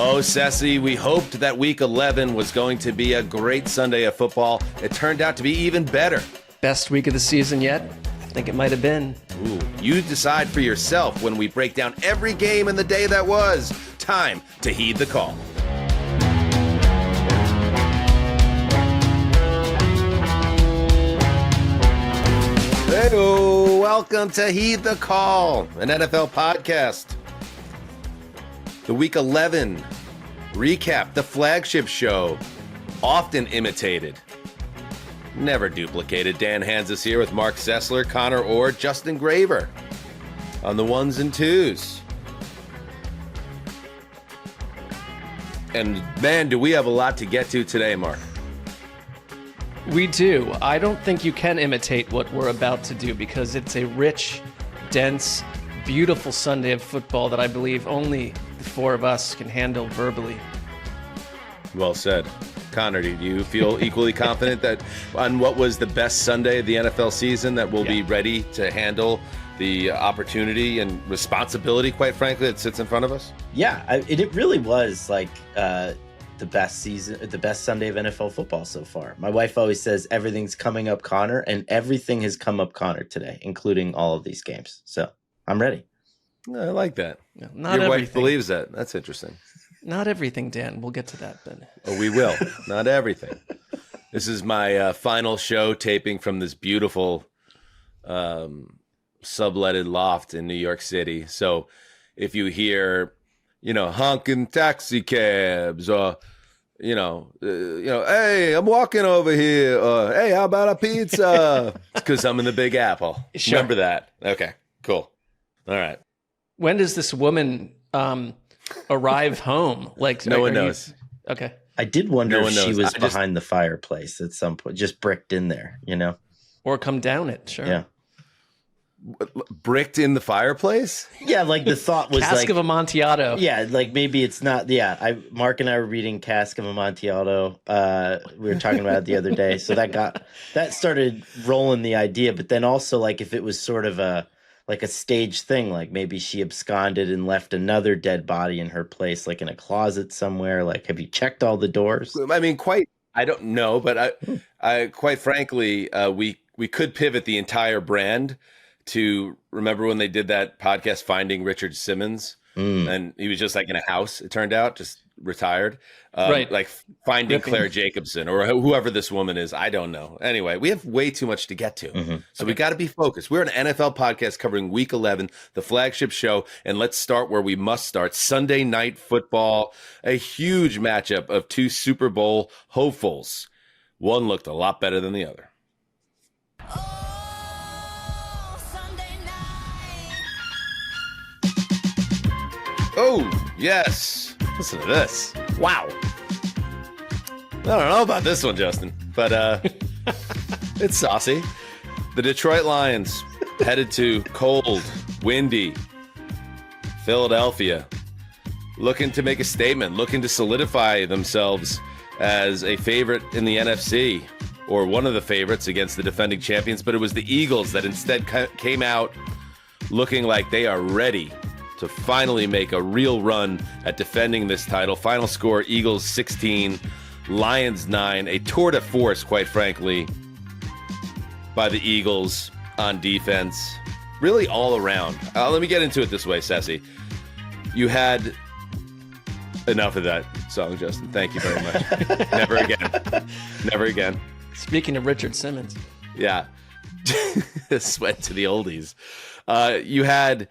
Oh, Sessy, we hoped that Week 11 was going to be a great Sunday of football. It turned out to be even better. Best week of the season yet? I think it might have been. Ooh, you decide for yourself when we break down every game in the day that was. Time to heed the call. Hey-o, welcome to Heed the Call, an NFL podcast. The Week 11 recap, the flagship show, often imitated, never duplicated. Dan Hanzus here with Marc Sessler, Conor Orr, Justin Graver on the ones and twos. And man, do we have a lot to get to today, Mark. We do. I don't think you can imitate what we're about to do because it's a rich, dense, beautiful Sunday of football that I believe only the four of us can handle verbally. Well said. Conor, do you feel equally confident that on what was the best Sunday of the NFL season that we'll be ready to handle the opportunity and responsibility, quite frankly, that sits in front of us? Yeah, it really was like the best season, the best Sunday of NFL football so far. My wife always says everything's coming up Conor, and everything has come up Conor today, including all of these games. So I'm ready. I like that. No, not Your everything. wife believes that. That's interesting. Not everything, Dan. We'll get to that then. Oh, we will. Not everything. This is my final show taping from this beautiful subletted loft in New York City. So if you hear, honking taxi cabs or, hey, I'm walking over here. Or, hey, how about a pizza? It's because I'm in the Big Apple. Sure. Remember that. Okay, cool. All right. When does this woman arrive home? Like No one knows. Okay. I did wonder if she knows. was behind the fireplace at some point, just bricked in there, Or come down it, sure. Yeah. Bricked in the fireplace? Yeah, like the thought was Cask of Amontillado. Yeah, like maybe it's not. Yeah, Mark and I were reading Cask of Amontillado. We were talking about it the other day, so that started rolling the idea. But then also, like, if it was sort of a stage thing, like maybe she absconded and left another dead body in her place, like in a closet somewhere. Like, have you checked all the doors? I mean, I don't know, but I quite frankly, we could pivot the entire brand to remember when they did that podcast, Finding Richard Simmons, and he was just like in a house, it turned out, just retired. Right. Like Finding Claire Jacobson or whoever this woman is. I don't know. Anyway, we have way too much to get to. So we got to be focused. We're an NFL podcast covering Week 11, the flagship show. And let's start where we must start. Sunday Night Football, a huge matchup of two Super Bowl hopefuls. One looked a lot better than the other. Oh, yes. Listen to this. Wow. I don't know about this one, Justin, but it's saucy. The Detroit Lions headed to cold, windy Philadelphia, looking to make a statement, looking to solidify themselves as a favorite in the NFC, or one of the favorites against the defending champions. But it was the Eagles that instead came out looking like they are ready to finally make a real run at defending this title. Final score, Eagles 16, Lions 9. A tour de force, quite frankly, by the Eagles on defense. Really all around. Let me get into it this way, Sessy. You had enough of that song, Justin. Thank you very much. Never again. Never again. Speaking of Richard Simmons. Yeah. This went to the oldies. You had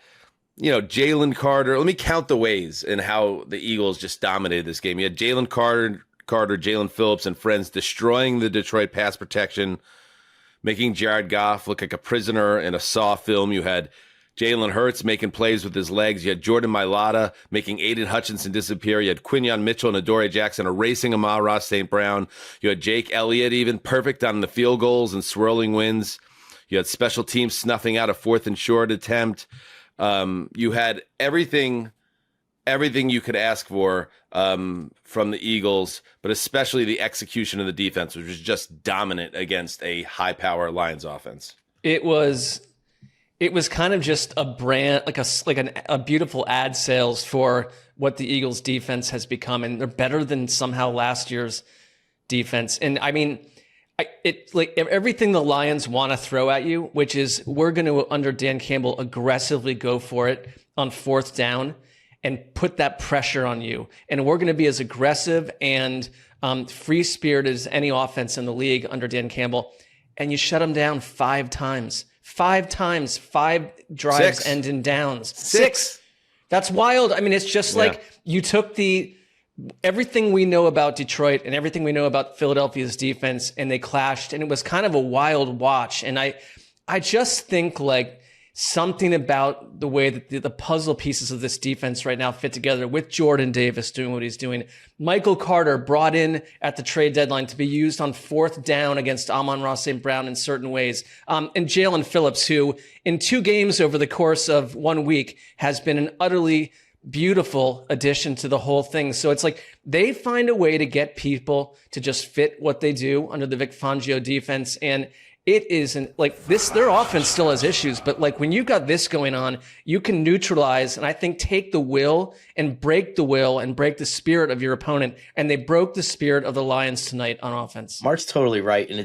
Jalen Carter. Let me count the ways in how the Eagles just dominated this game. You had Jalen Carter, Jalen Phillips, and friends destroying the Detroit pass protection, making Jared Goff look like a prisoner in a Saw film. You had Jalen Hurts making plays with his legs. You had Jordan Mailata making Aiden Hutchinson disappear. You had Quinyon Mitchell and Adoree Jackson erasing Amon-Ra St. Brown. You had Jake Elliott even perfect on the field goals and swirling wins. You had special teams snuffing out a 4th and short attempt. You had everything you could ask for from the Eagles, but especially the execution of the defense, which was just dominant against a high-power Lions offense. It was kind of just a brand, like a beautiful ad sales for what the Eagles defense has become, and they're better than somehow last year's defense. And I mean, it's like everything the Lions want to throw at you, which is we're going to, under Dan Campbell, aggressively go for it on fourth down and put that pressure on you. And we're going to be as aggressive and free-spirited as any offense in the league under Dan Campbell. And you shut them down 5 times. 5 times, 5 drives 6. end in downs. 6. That's wild. I mean, it's just like you took everything we know about Detroit and everything we know about Philadelphia's defense, and they clashed, and it was kind of a wild watch. And I just think like something about the way that the puzzle pieces of this defense right now fit together, with Jordan Davis doing what he's doing. Michael Carter brought in at the trade deadline to be used on fourth down against Amon-Ra St. Brown in certain ways. And Jalen Phillips, who in 2 games over the course of 1 week has been an utterly beautiful addition to the whole thing. So it's like they find a way to get people to just fit what they do under the Vic Fangio defense. And it isn't like this, their offense still has issues, but like when you got this going on, you can neutralize and I think take the will and break the spirit of your opponent. And they broke the spirit of the Lions tonight on offense. Mark's totally right. And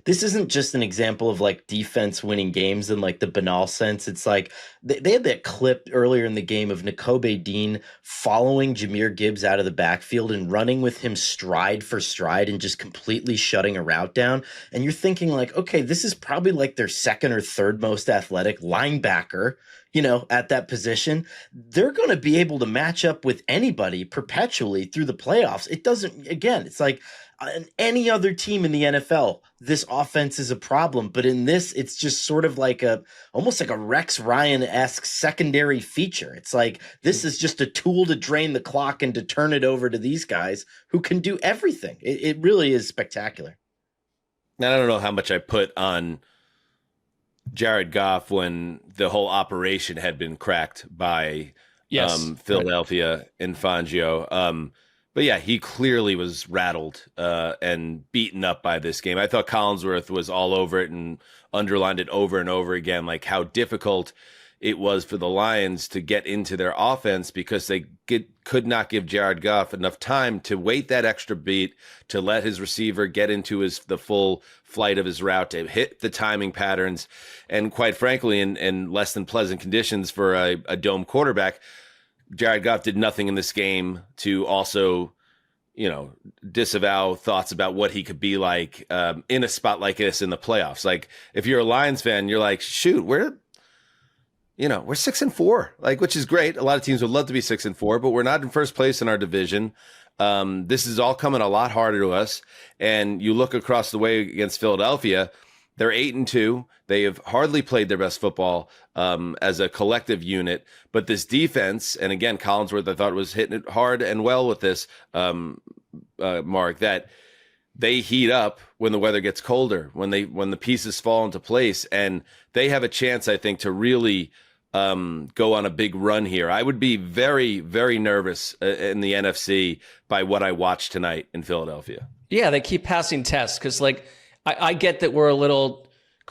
this isn't just an example of like defense winning games in like the banal sense. It's like they had that clip earlier in the game of Nakobe Dean following Jahmyr Gibbs out of the backfield and running with him stride for stride and just completely shutting a route down. And you're thinking like, okay, this is probably like their second or third most athletic linebacker, at that position. They're going to be able to match up with anybody perpetually through the playoffs. It's like on any other team in the NFL, this offense is a problem. But in this, it's just sort of like almost like a Rex Ryan-esque secondary feature. It's like, this is just a tool to drain the clock and to turn it over to these guys who can do everything. It really is spectacular. Now, I don't know how much I put on Jared Goff when the whole operation had been cracked by Philadelphia and Fangio. But yeah, he clearly was rattled and beaten up by this game. I thought Collinsworth was all over it and underlined it over and over again, like how difficult it was for the Lions to get into their offense because they could not give Jared Goff enough time to wait that extra beat, to let his receiver get into the full flight of his route, to hit the timing patterns. And quite frankly, in less than pleasant conditions for a dome quarterback, Jared Goff did nothing in this game to also, disavow thoughts about what he could be like in a spot like this in the playoffs. Like if you're a Lions fan, you're like, shoot, we're 6-4, which is great. A lot of teams would love to be 6-4, but we're not in first place in our division. This is all coming a lot harder to us. And you look across the way against Philadelphia, they're 8-2. They have hardly played their best football as a collective unit. But this defense, and again, Collinsworth, I thought was hitting it hard and well with this, Mark, that they heat up when the weather gets colder, when the pieces fall into place, and they have a chance, I think, to really go on a big run here. I would be very, very nervous in the NFC by what I watched tonight in Philadelphia. Yeah, they keep passing tests because, I get that we're a little.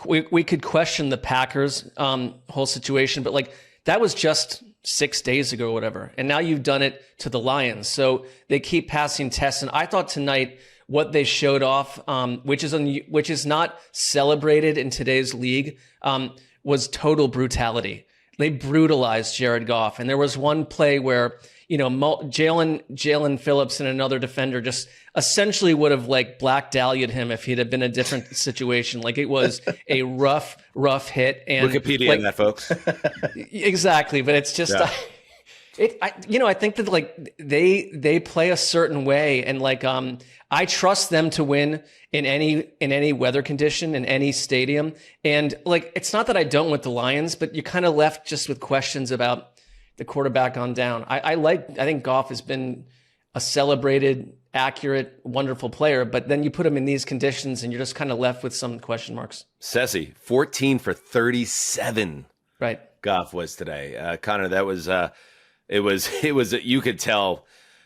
We could question the Packers whole situation, but that was just 6 days ago or whatever, and now you've done it to the Lions. So they keep passing tests, and I thought tonight what they showed off, which is not celebrated in today's league, was total brutality. They brutalized Jared Goff, and there was one play where Jalen Phillips and another defender just essentially would have Black Dahlia'd him if he'd have been a different situation. It was a rough hit. And Wikipedia on that, folks. Exactly, but it's just. Yeah. I think that they play a certain way, and I trust them to win in any weather condition in any stadium. And it's not that I don't with the Lions, but you're kind of left just with questions about the quarterback on down. I think Goff has been a celebrated, accurate, wonderful player, but then you put him in these conditions and you're just kind of left with some question marks. Sessy, 14 for 37. Right. Goff was today. Connor, that was it was you could tell,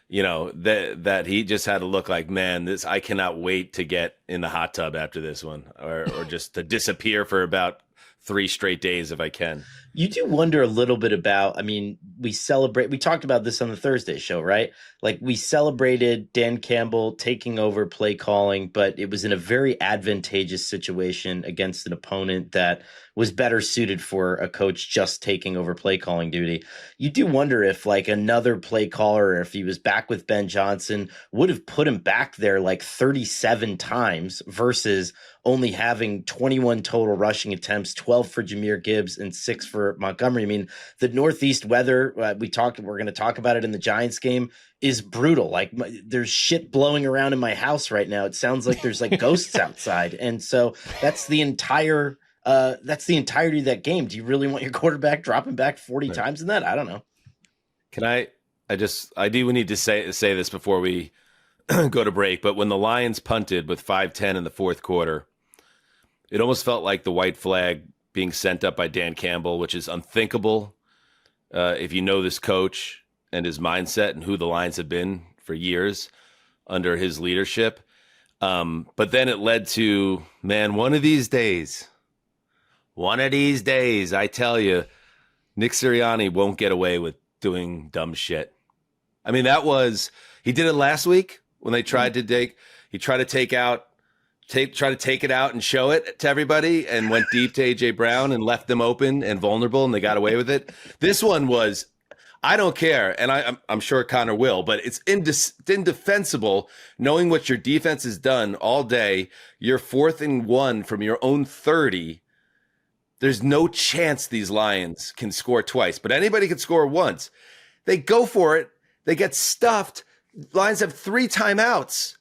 that he just had to look like, man, I cannot wait to get in the hot tub after this one, or just to disappear for about 3 straight days if I can. You do wonder a little bit about, I mean, we talked about this on the Thursday show, right? Like we celebrated Dan Campbell taking over play calling, but it was in a very advantageous situation against an opponent that was better suited for a coach just taking over play calling duty. You do wonder if like another play caller, or if he was back with Ben Johnson, would have put him back there like 37 times versus only having 21 total rushing attempts, 12 for Jahmyr Gibbs and 6 for Montgomery. I mean, the Northeast weather, we're going to talk about it in the Giants game, is brutal. Like there's shit blowing around in my house right now. It sounds like there's like ghosts outside. And so that's the entirety of that game. Do you really want your quarterback dropping back 40 times in that? I don't know. We need to say this before we go to break, but when the Lions punted with 5:10 in the fourth quarter, it almost felt like the white flag being sent up by Dan Campbell, which is unthinkable if you know this coach and his mindset and who the Lions have been for years under his leadership. But then it led to, man, one of these days, I tell you, Nick Sirianni won't get away with doing dumb shit. I mean, he did it last week when they tried to take it out and show it to everybody and went deep to AJ Brown and left them open and vulnerable, and they got away with it. This one was, I don't care, and I'm sure Connor will, but it's indefensible knowing what your defense has done all day. You're 4th and 1 from your own 30. There's no chance these Lions can score twice, but anybody can score once. They go for it. They get stuffed. Lions have 3 timeouts.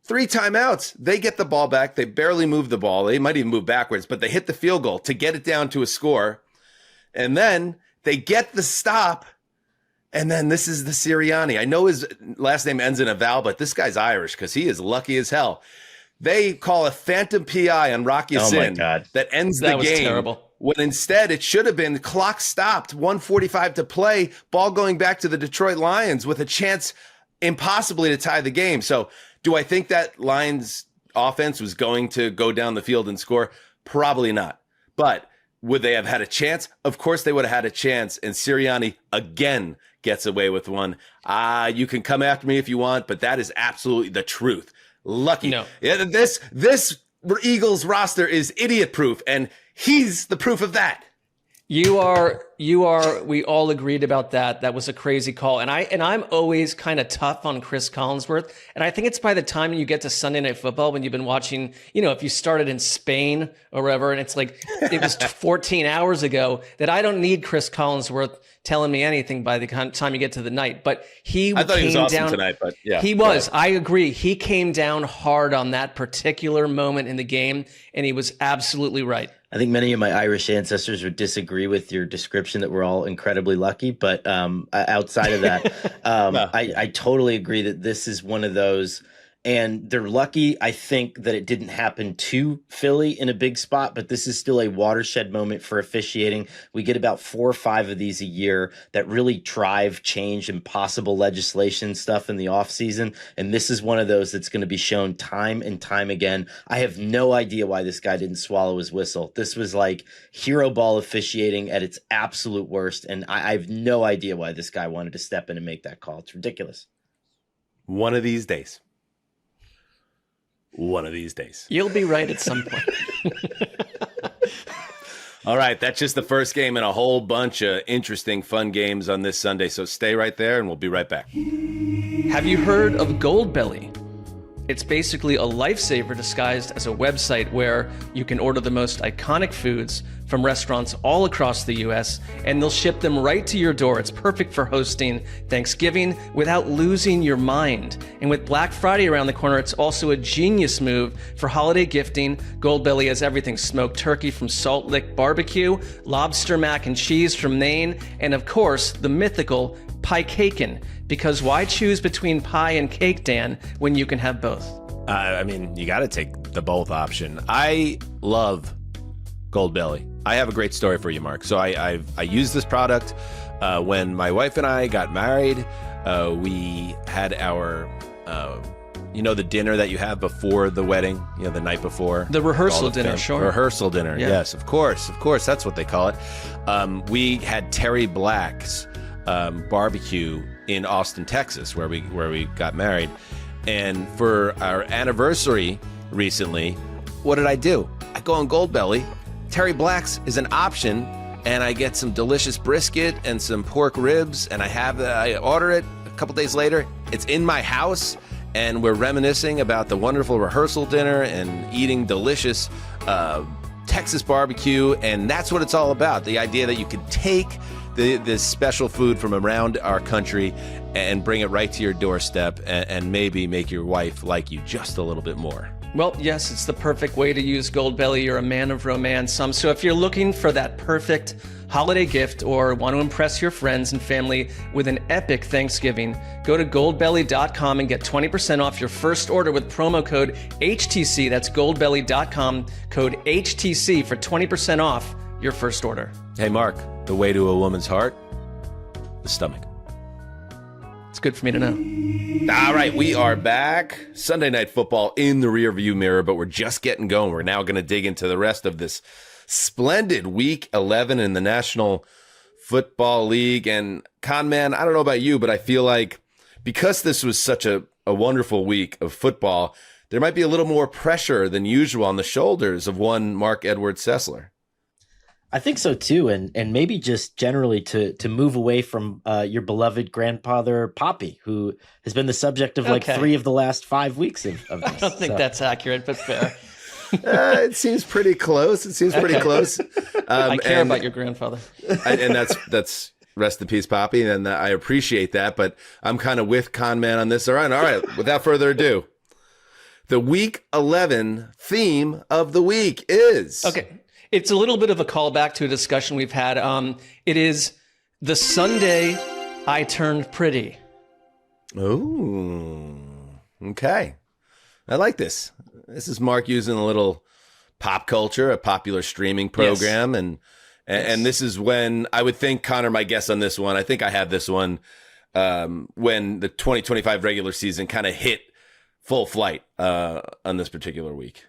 They get the ball back. They barely move the ball. They might even move backwards, but they hit the field goal to get it down to a score. And then they get the stop. And then this is the Sirianni. I know his last name ends in a vowel, but this guy's Irish because he is lucky as hell. They call a phantom PI on Rocky Sin that ends the game. That was terrible. When instead it should have been clock stopped, 1:45 to play, ball going back to the Detroit Lions with a chance impossibly to tie the game. So do I think that Lions offense was going to go down the field and score? Probably not. But would they have had a chance? Of course they would have had a chance. And Sirianni again gets away with one. You can come after me if you want, but that is absolutely the truth. Lucky. No. Yeah, this Eagles roster is idiot proof, and he's the proof of that. You are, we all agreed about that. That was a crazy call. And I'm always kind of tough on Chris Collinsworth. And I think it's by the time you get to Sunday Night Football, when you've been watching, if you started in Spain or wherever, and it's like, it was 14 hours ago, that I don't need Chris Collinsworth telling me anything by the time you get to the night. But I thought he was awesome tonight, but yeah. He was. I agree. He came down hard on that particular moment in the game, and he was absolutely right. I think many of my Irish ancestors would disagree with your description that we're all incredibly lucky. But outside of that, I totally agree that this is one of those. And they're lucky, I think, that it didn't happen to Philly in a big spot, but this is still a watershed moment for officiating. We get about 4 or 5 of these a year that really drive change and possible legislation stuff in the offseason. And this is one of those that's going to be shown time and time again. I have no idea why this guy didn't swallow his whistle. This was like hero ball officiating at its absolute worst. And I have no idea why this guy wanted to step in and make that call. It's ridiculous. One of these days. One of these days. You'll be right at some point. All right, that's just the first game in a whole bunch of interesting, fun games on this Sunday. So stay right there, and we'll be right back. Have you heard of Goldbelly? It's basically a lifesaver disguised as a website where you can order the most iconic foods from restaurants all across the US, and they'll ship them right to your door. It's perfect for hosting Thanksgiving without losing your mind. And with Black Friday around the corner, it's also a genius move for holiday gifting. Goldbelly has everything: smoked turkey from Salt Lick Barbecue, lobster mac and cheese from Maine, and of course, the mythical pie cakin'. Because why choose between pie and cake, Dan, when you can have both? I mean, you got to take the both option. I love Goldbelly. I have a great story for you, Mark. So I used this product when my wife and I got married. We had our the dinner that you have before the wedding, the night before. The rehearsal dinner, sure. Rehearsal dinner, Yeah. yes, of course, that's what they call it. We had Terry Black's barbecue in Austin, Texas, where we got married. And for our anniversary recently, what did I do? I go on Goldbelly. Terry Black's is an option, and I get some delicious brisket and some pork ribs, and I order it a couple days later. It's in my house, and we're reminiscing about the wonderful rehearsal dinner and eating delicious Texas barbecue, and that's what it's all about. The idea that you can take this special food from around our country and bring it right to your doorstep and maybe make your wife like you just a little bit more. Well, yes, it's the perfect way to use Goldbelly. You're a man of romance. So if you're looking for that perfect holiday gift or want to impress your friends and family with an epic Thanksgiving, go to goldbelly.com and get 20% off your first order with promo code HTC. That's goldbelly.com, code HTC for 20% off your first order. Hey, Mark, the way to a woman's heart, the stomach. It's good for me to know. All right, we are back. Sunday Night Football in the rearview mirror, but we're just getting going. We're now going to dig into the rest of this splendid Week 11 in the National Football League. And, Conman, I don't know about you, but I feel like because this was such a wonderful week of football, there might be a little more pressure than usual on the shoulders of one Mark Edward Sessler. I think so too, and maybe just generally to move away from your beloved grandfather Poppy, who has been the subject of like 3 of the last 5 weeks of this. I don't think that's accurate, but fair. It seems pretty close. I care about your grandfather, and that's rest in peace, Poppy, and I appreciate that. But I'm kind of with Conman on this. All right. Without further ado, the Week 11 theme of the week is okay. It's a little bit of a callback to a discussion we've had. It is the Sunday I turned pretty. Oh, okay. I like this. This is Mark using a little pop culture, a popular streaming program. Yes. And this is when I would think Connor might guess on this one. I think I have this one when the 2025 regular season kind of hit full flight on this particular week.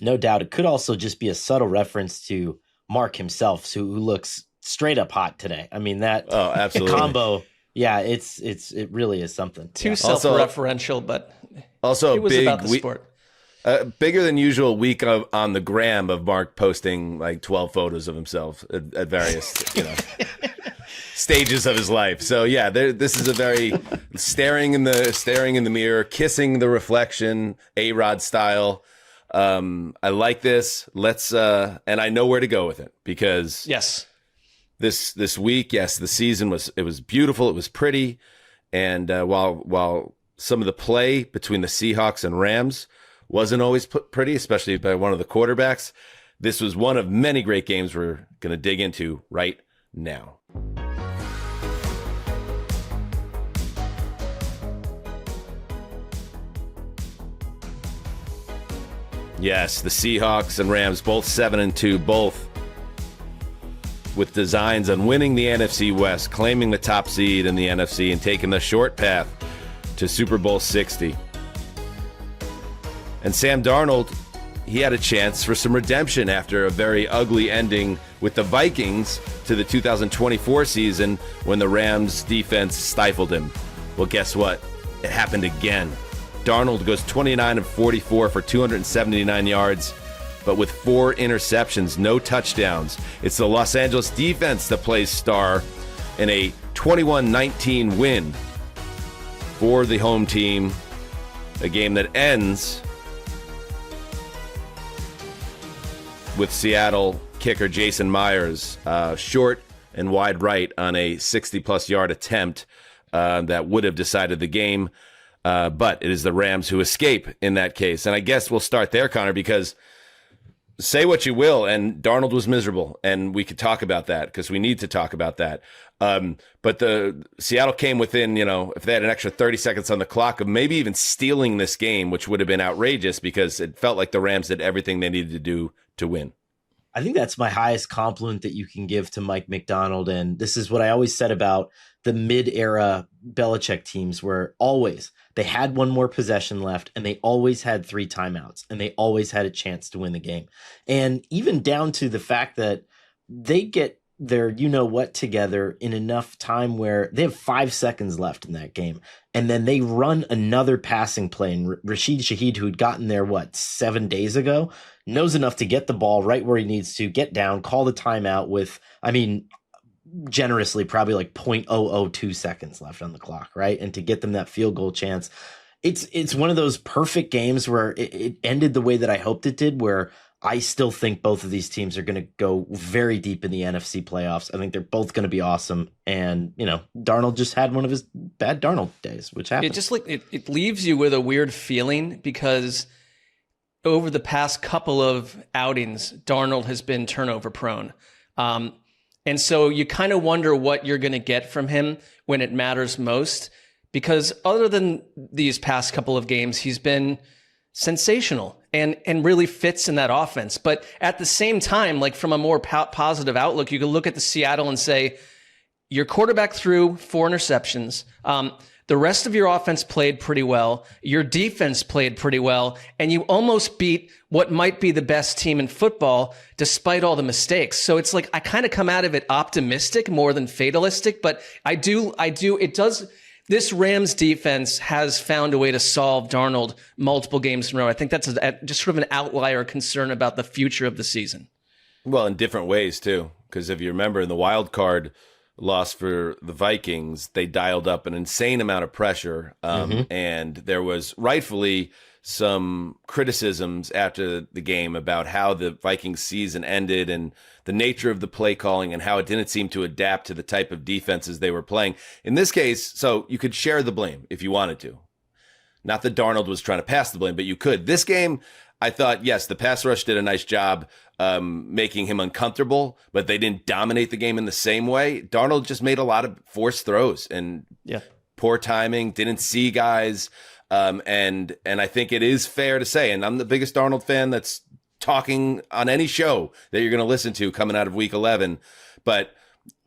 No doubt. It could also just be a subtle reference to Mark himself, who looks straight up hot today. I mean, that absolutely. combo. Yeah, it really is something. Too self-referential, but also it was about the sport. Bigger than usual week on the gram of Mark posting like 12 photos of himself at various stages of his life. So yeah, this is a very staring in the mirror, kissing the reflection, A-Rod style. I like this. Let's and I know where to go with it because yes, this week, yes, the season was beautiful, it was pretty, and while some of the play between the Seahawks and Rams wasn't always pretty, especially by one of the quarterbacks, this was one of many great games we're going to dig into right now. Yes, the Seahawks and Rams, both 7-2, both with designs on winning the NFC West, claiming the top seed in the NFC, and taking the short path to Super Bowl 60. And Sam Darnold, he had a chance for some redemption after a very ugly ending with the Vikings to the 2024 season when the Rams defense stifled him. Well, guess what? It happened again. Darnold goes 29-44 for 279 yards, but with 4 interceptions, no touchdowns. It's the Los Angeles defense that plays star in a 21-19 win for the home team, a game that ends with Seattle kicker Jason Myers short and wide right on a 60-plus yard attempt that would have decided the game. But it is the Rams who escape in that case. And I guess we'll start there, Connor, because say what you will, and Darnold was miserable, and we could talk about that because we need to talk about that. But the Seattle came within, if they had an extra 30 seconds on the clock of maybe even stealing this game, which would have been outrageous because it felt like the Rams did everything they needed to do to win. I think that's my highest compliment that you can give to Mike McDonald. And this is what I always said about the mid-era Belichick teams, where always They had one more possession left, and they always had 3 timeouts, and they always had a chance to win the game. And even down to the fact that they get their you-know-what together in enough time where they have 5 seconds left in that game. And then they run another passing play. And Rashid Shaheed, who'd gotten there, 7 days ago, knows enough to get the ball right where he needs to, get down, call the timeout with, generously, probably like 0.002 seconds left on the clock, right? And to get them that field goal chance. It's one of those perfect games where it ended the way that I hoped it did, where I still think both of these teams are going to go very deep in the NFC playoffs. I think they're both going to be awesome. And, Darnold just had one of his bad Darnold days, which happened. It just it leaves you with a weird feeling because over the past couple of outings, Darnold has been turnover prone. And so you kind of wonder what you're going to get from him when it matters most, because other than these past couple of games, he's been sensational and really fits in that offense. But at the same time, like from a more positive outlook, you can look at the Seattle and say, your quarterback threw 4 interceptions. The rest of your offense played pretty well. Your defense played pretty well. And you almost beat what might be the best team in football despite all the mistakes. So it's like I kind of come out of it optimistic more than fatalistic. But this Rams defense has found a way to solve Darnold multiple games in a row. I think that's just sort of an outlier concern about the future of the season. Well, in different ways, too, because if you remember in the wild card loss for the Vikings, they dialed up an insane amount of pressure. And there was rightfully some criticisms after the game about how the Vikings season ended and the nature of the play calling and how it didn't seem to adapt to the type of defenses they were playing. In this case, so you could share the blame if you wanted to. Not that Darnold was trying to pass the blame, but you could. This game, I thought, yes, the pass rush did a nice job making him uncomfortable, but they didn't dominate the game in the same way. Darnold just made a lot of forced throws and poor timing, didn't see guys. And I think it is fair to say, and I'm the biggest Darnold fan that's talking on any show that you're going to listen to coming out of week 11. But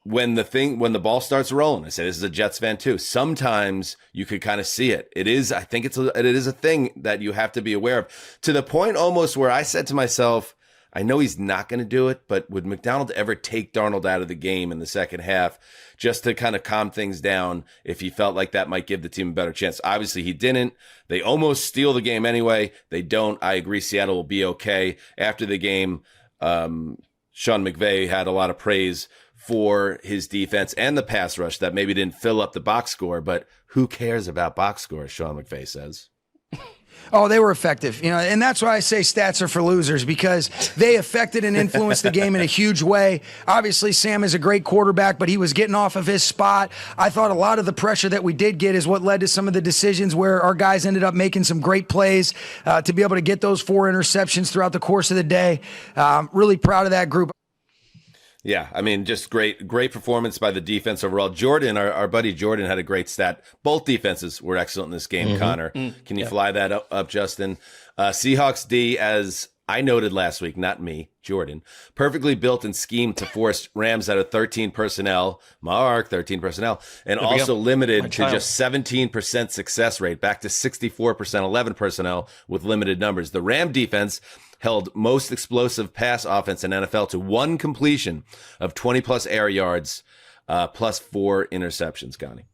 when the ball starts rolling, I say this is a Jets fan too, sometimes you could kind of see it. It is a thing that you have to be aware of, to the point almost where I said to myself, I know he's not going to do it, but would McDonald ever take Darnold out of the game in the second half just to kind of calm things down if he felt like that might give the team a better chance? Obviously, he didn't. They almost steal the game anyway. They don't. I agree Seattle will be okay. After the game, Sean McVay had a lot of praise for his defense and the pass rush that maybe didn't fill up the box score, but who cares about box scores, Sean McVay says. Oh, they were effective, and that's why I say stats are for losers, because they affected and influenced the game in a huge way. Obviously, Sam is a great quarterback, but he was getting off of his spot. I thought a lot of the pressure that we did get is what led to some of the decisions where our guys ended up making some great plays to be able to get those 4 interceptions throughout the course of the day. Really proud of that group. Yeah, I mean, just great performance by the defense overall. Jordan, our buddy Jordan, had a great stat. Both defenses were excellent in this game, Connor. Can you fly that up, Justin? Seahawks D, as I noted last week, not me, Jordan, perfectly built and schemed to force Rams out of 13 personnel, and also limited to just 17% success rate, back to 64%, 11 personnel with limited numbers. The Ram defense held most explosive pass offense in NFL to 1 completion of 20-plus air yards, plus 4 interceptions, Connie.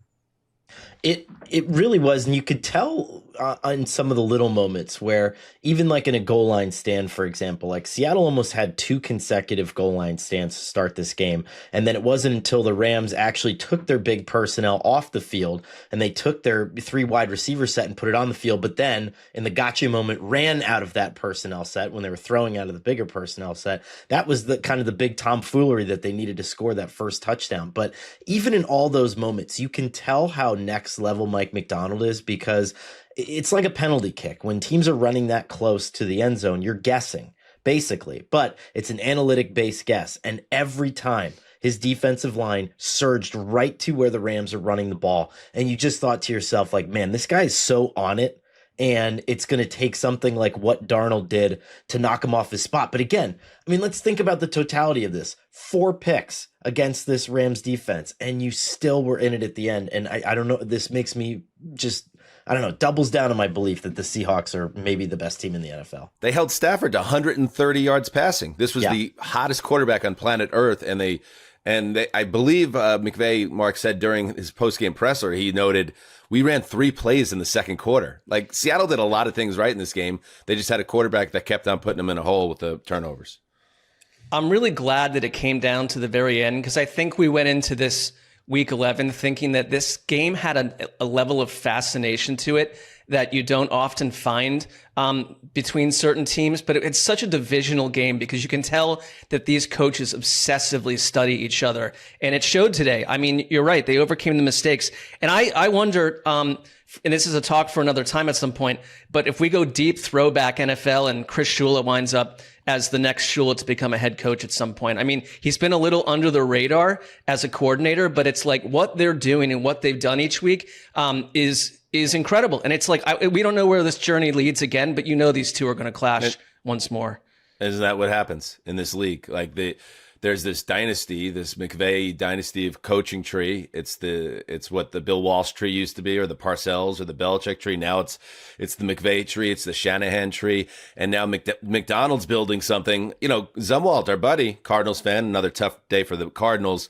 It really was, and you could tell on some of the little moments where even like in a goal line stand, for example, like Seattle almost had 2 consecutive goal line stands to start this game, and then it wasn't until the Rams actually took their big personnel off the field and they took their 3 wide receiver set and put it on the field, but then in the gotcha moment ran out of that personnel set when they were throwing out of the bigger personnel set. That was the kind of the big tomfoolery that they needed to score that first touchdown. But even in all those moments, you can tell how next level Mike Macdonald is, because it's like a penalty kick. When teams are running that close to the end zone, you're guessing, basically. But it's an analytic-based guess. And every time his defensive line surged right to where the Rams are running the ball. And you just thought to yourself, like, man, this guy is so on it. And it's going to take something like what Darnold did to knock him off his spot. But again, I mean, let's think about the totality of this. 4 picks against this Rams defense, and you still were in it at the end. And I don't know, this makes me just I don't know, doubles down on my belief that the Seahawks are maybe the best team in the NFL. They held Stafford to 130 yards passing. This was the hottest quarterback on planet Earth, and I believe McVay, Mark, said during his post-game presser, he noted, we ran 3 plays in the second quarter. Like, Seattle did a lot of things right in this game. They just had a quarterback that kept on putting them in a hole with the turnovers. I'm really glad that it came down to the very end, because I think we went into this week 11 thinking that this game had a level of fascination to it that you don't often find between certain teams. But it's such a divisional game because you can tell that these coaches obsessively study each other. And it showed today. I mean, you're right. They overcame the mistakes. And I wonder, and this is a talk for another time at some point, but if we go deep throwback NFL and Chris Shula winds up as the next Shula to become a head coach at some point. I mean, he's been a little under the radar as a coordinator, but it's like what they're doing and what they've done each week is incredible. And it's like, we don't know where this journey leads again, but you know these two are going to clash once more. Isn't that what happens in this league? Like there's this dynasty, this McVay dynasty of coaching tree. It's what the Bill Walsh tree used to be, or the Parcells or the Belichick tree. Now it's the McVay tree, it's the Shanahan tree, and now McDonald's building something. You know, Zumwalt, our buddy, Cardinals fan, another tough day for the Cardinals.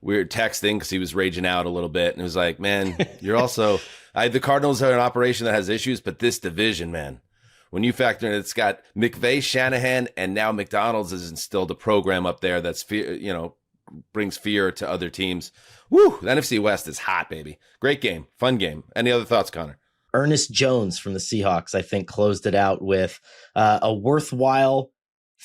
We were texting because he was raging out a little bit, and it was like, man, you're also the Cardinals are an operation that has issues, but this division, man. When you factor in, it's got McVay, Shanahan, and now McDonald's has instilled a program up there that's brings fear to other teams. Woo! The NFC West is hot, baby. Great game, fun game. Any other thoughts, Connor? Ernest Jones from the Seahawks, I think, closed it out with a worthwhile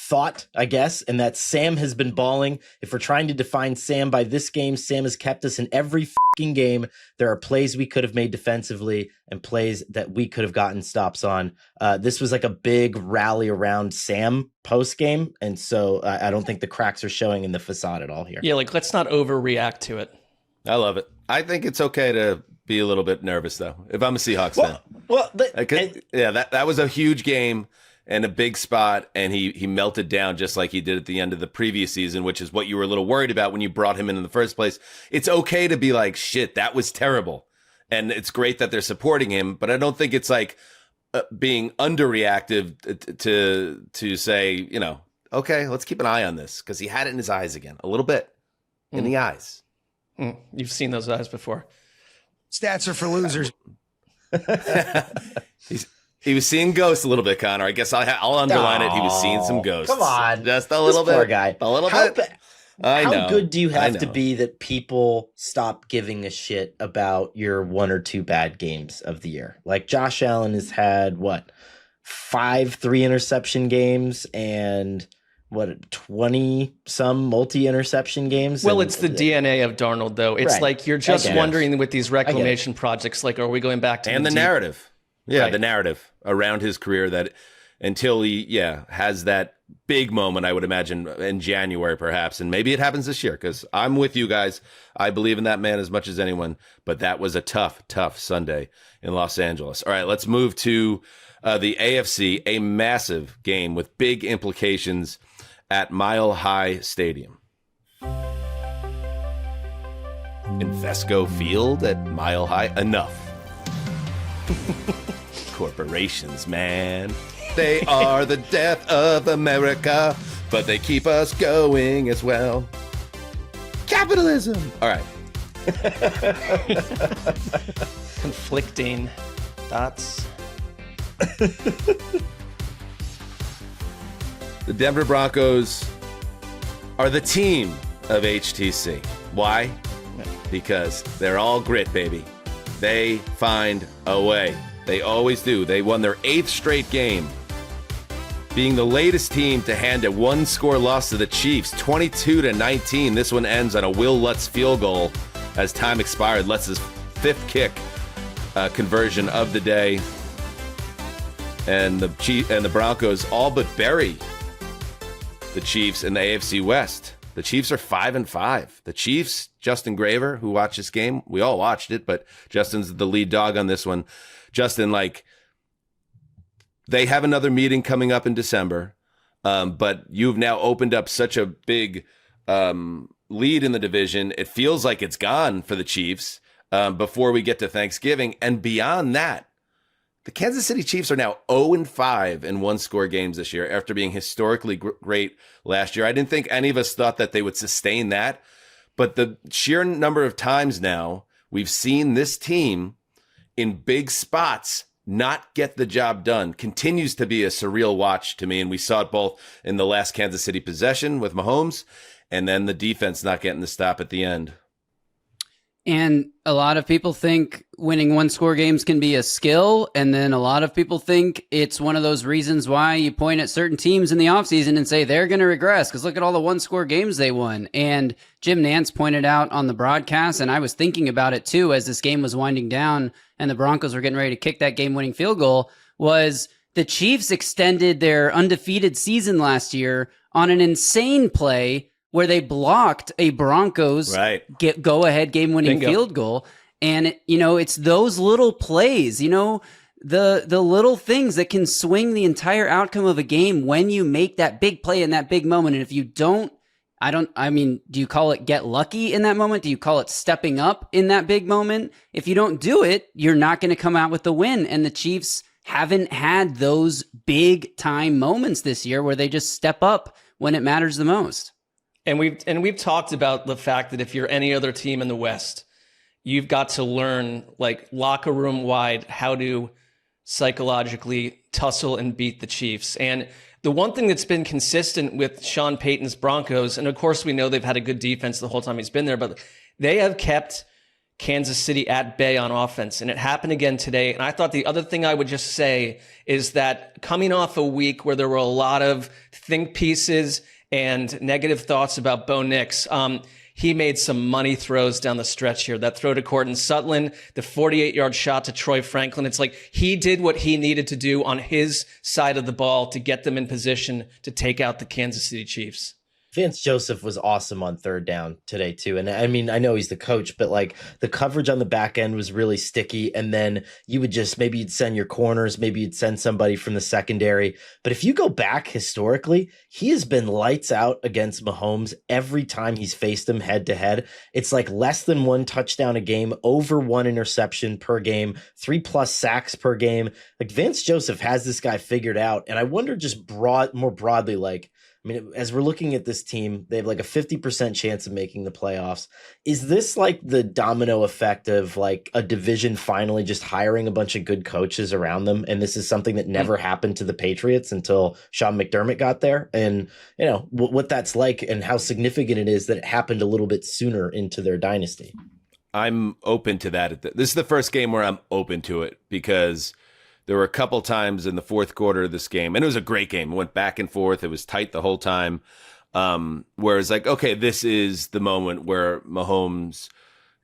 thought, I guess, and that Sam has been balling. If we're trying to define Sam by this game, Sam has kept us in every fucking game. There are plays we could have made defensively and plays that we could have gotten stops on. This was like a big rally around Sam post game, and so I don't think the cracks are showing in the facade at all here. Yeah, like let's not overreact to it. I love it. I think it's okay to be a little bit nervous, though, if I'm a Seahawks fan. That was a huge game and a big spot, and he melted down just like he did at the end of the previous season, which is what you were a little worried about when you brought him in the first place. It's okay to be like, shit, that was terrible. And it's great that they're supporting him, but I don't think it's like being underreactive to say, you know, okay, let's keep an eye on this, because he had it in his eyes again, a little bit in the eyes. You've seen those eyes before. Stats are for losers. He was seeing ghosts a little bit, Connor. I guess I'll underline it. He was seeing some ghosts. Come on. Just a little bit. Poor guy. A little bit. How good do you have to be that people stop giving a shit about your 1 or 2 bad games of the year? Like Josh Allen has had, 5 3-interception games and 20-some multi-interception games? Well, it's the DNA of Darnold, though. It's right. Like you're just wondering with these reclamation projects, like, are we going back to the narrative? Yeah, right. The narrative around his career that until he, has that big moment, I would imagine, in January perhaps. And maybe it happens this year, because I'm with you guys. I believe in that man as much as anyone. But that was a tough, tough Sunday in Los Angeles. All right, let's move to the AFC, a massive game with big implications at Mile High Stadium. Invesco Field at Mile High. Enough. Corporations, man. They are the death of America, but they keep us going as well. Capitalism. All right. Conflicting thoughts. The Denver Broncos are the team of HTC. Why? Because they're all grit, baby. They find a way. They always do. They won their 8th straight game, being the latest team to hand a 1-score loss to the Chiefs, 22-19. This one ends on a Will Lutz field goal as time expired. Lutz's 5th kick conversion of the day. And the Broncos all but bury the Chiefs in the AFC West. The Chiefs are 5-5. The Chiefs, Justin Graver, who watched this game, we all watched it, but Justin's the lead dog on this one. Justin, they have another meeting coming up in December, but you've now opened up such a big lead in the division. It feels like it's gone for the Chiefs before we get to Thanksgiving. And beyond that, The Kansas City Chiefs are now 0-5 in one-score games this year after being historically great last year. I didn't think any of us thought that they would sustain that, but the sheer number of times now we've seen this team in big spots not get the job done continues to be a surreal watch to me. And we saw it both in the last Kansas City possession with Mahomes and then the defense not getting the stop at the end. And a lot of people think winning one-score games can be a skill, and then a lot of people think it's one of those reasons why you point at certain teams in the offseason and say they're going to regress because look at all the one-score games they won. And Jim Nantz pointed out on the broadcast, and I was thinking about it too as this game was winding down and the Broncos were getting ready to kick that game-winning field goal, was the Chiefs extended their undefeated season last year on an insane play where they blocked a Broncos go-ahead game-winning field goal. And, it's those little plays, the little things that can swing the entire outcome of a game when you make that big play in that big moment. And if you don't, do you call it get lucky in that moment? Do you call it stepping up in that big moment? If you don't do it, you're not going to come out with the win. And the Chiefs haven't had those big time moments this year where they just step up when it matters the most. And we've talked about the fact that if you're any other team in the West, you've got to learn, like, locker room wide, how to psychologically tussle and beat the Chiefs. And the one thing that's been consistent with Sean Payton's Broncos, and of course we know they've had a good defense the whole time he's been there, but they have kept Kansas City at bay on offense, and it happened again today. And I thought the other thing I would just say is that coming off a week where there were a lot of think pieces and negative thoughts about Bo Nix, he made some money throws down the stretch here. That throw to Cortland Sutton, the 48-yard shot to Troy Franklin. It's like he did what he needed to do on his side of the ball to get them in position to take out the Kansas City Chiefs. Vance Joseph was awesome on third down today too. And I mean, I know he's the coach, but like the coverage on the back end was really sticky. And then you would just, maybe you'd send your corners, maybe you'd send somebody from the secondary. But if you go back historically, he has been lights out against Mahomes every time he's faced him head to head. It's like less than one touchdown a game, over one interception per game, 3+ sacks per game. Like Vance Joseph has this guy figured out. And I wonder just more broadly, like, I mean, as we're looking at this team, they have like a 50% chance of making the playoffs. Is this like the domino effect of like a division finally just hiring a bunch of good coaches around them? And this is something that never happened to the Patriots until Sean McDermott got there. And, what that's like and how significant it is that it happened a little bit sooner into their dynasty. I'm open to that. This is the first game where I'm open to it because there were a couple times in the fourth quarter of this game, and it was a great game. It went back and forth. It was tight the whole time. Where it's like, okay, this is the moment where Mahomes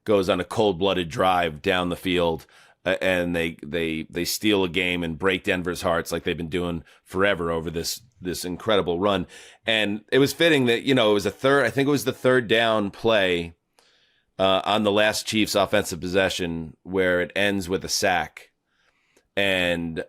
goes on a cold-blooded drive down the field, and they steal a game and break Denver's hearts like they've been doing forever over this incredible run. And it was fitting that, it was I think it was the third down play on the last Chiefs offensive possession where it ends with a sack. And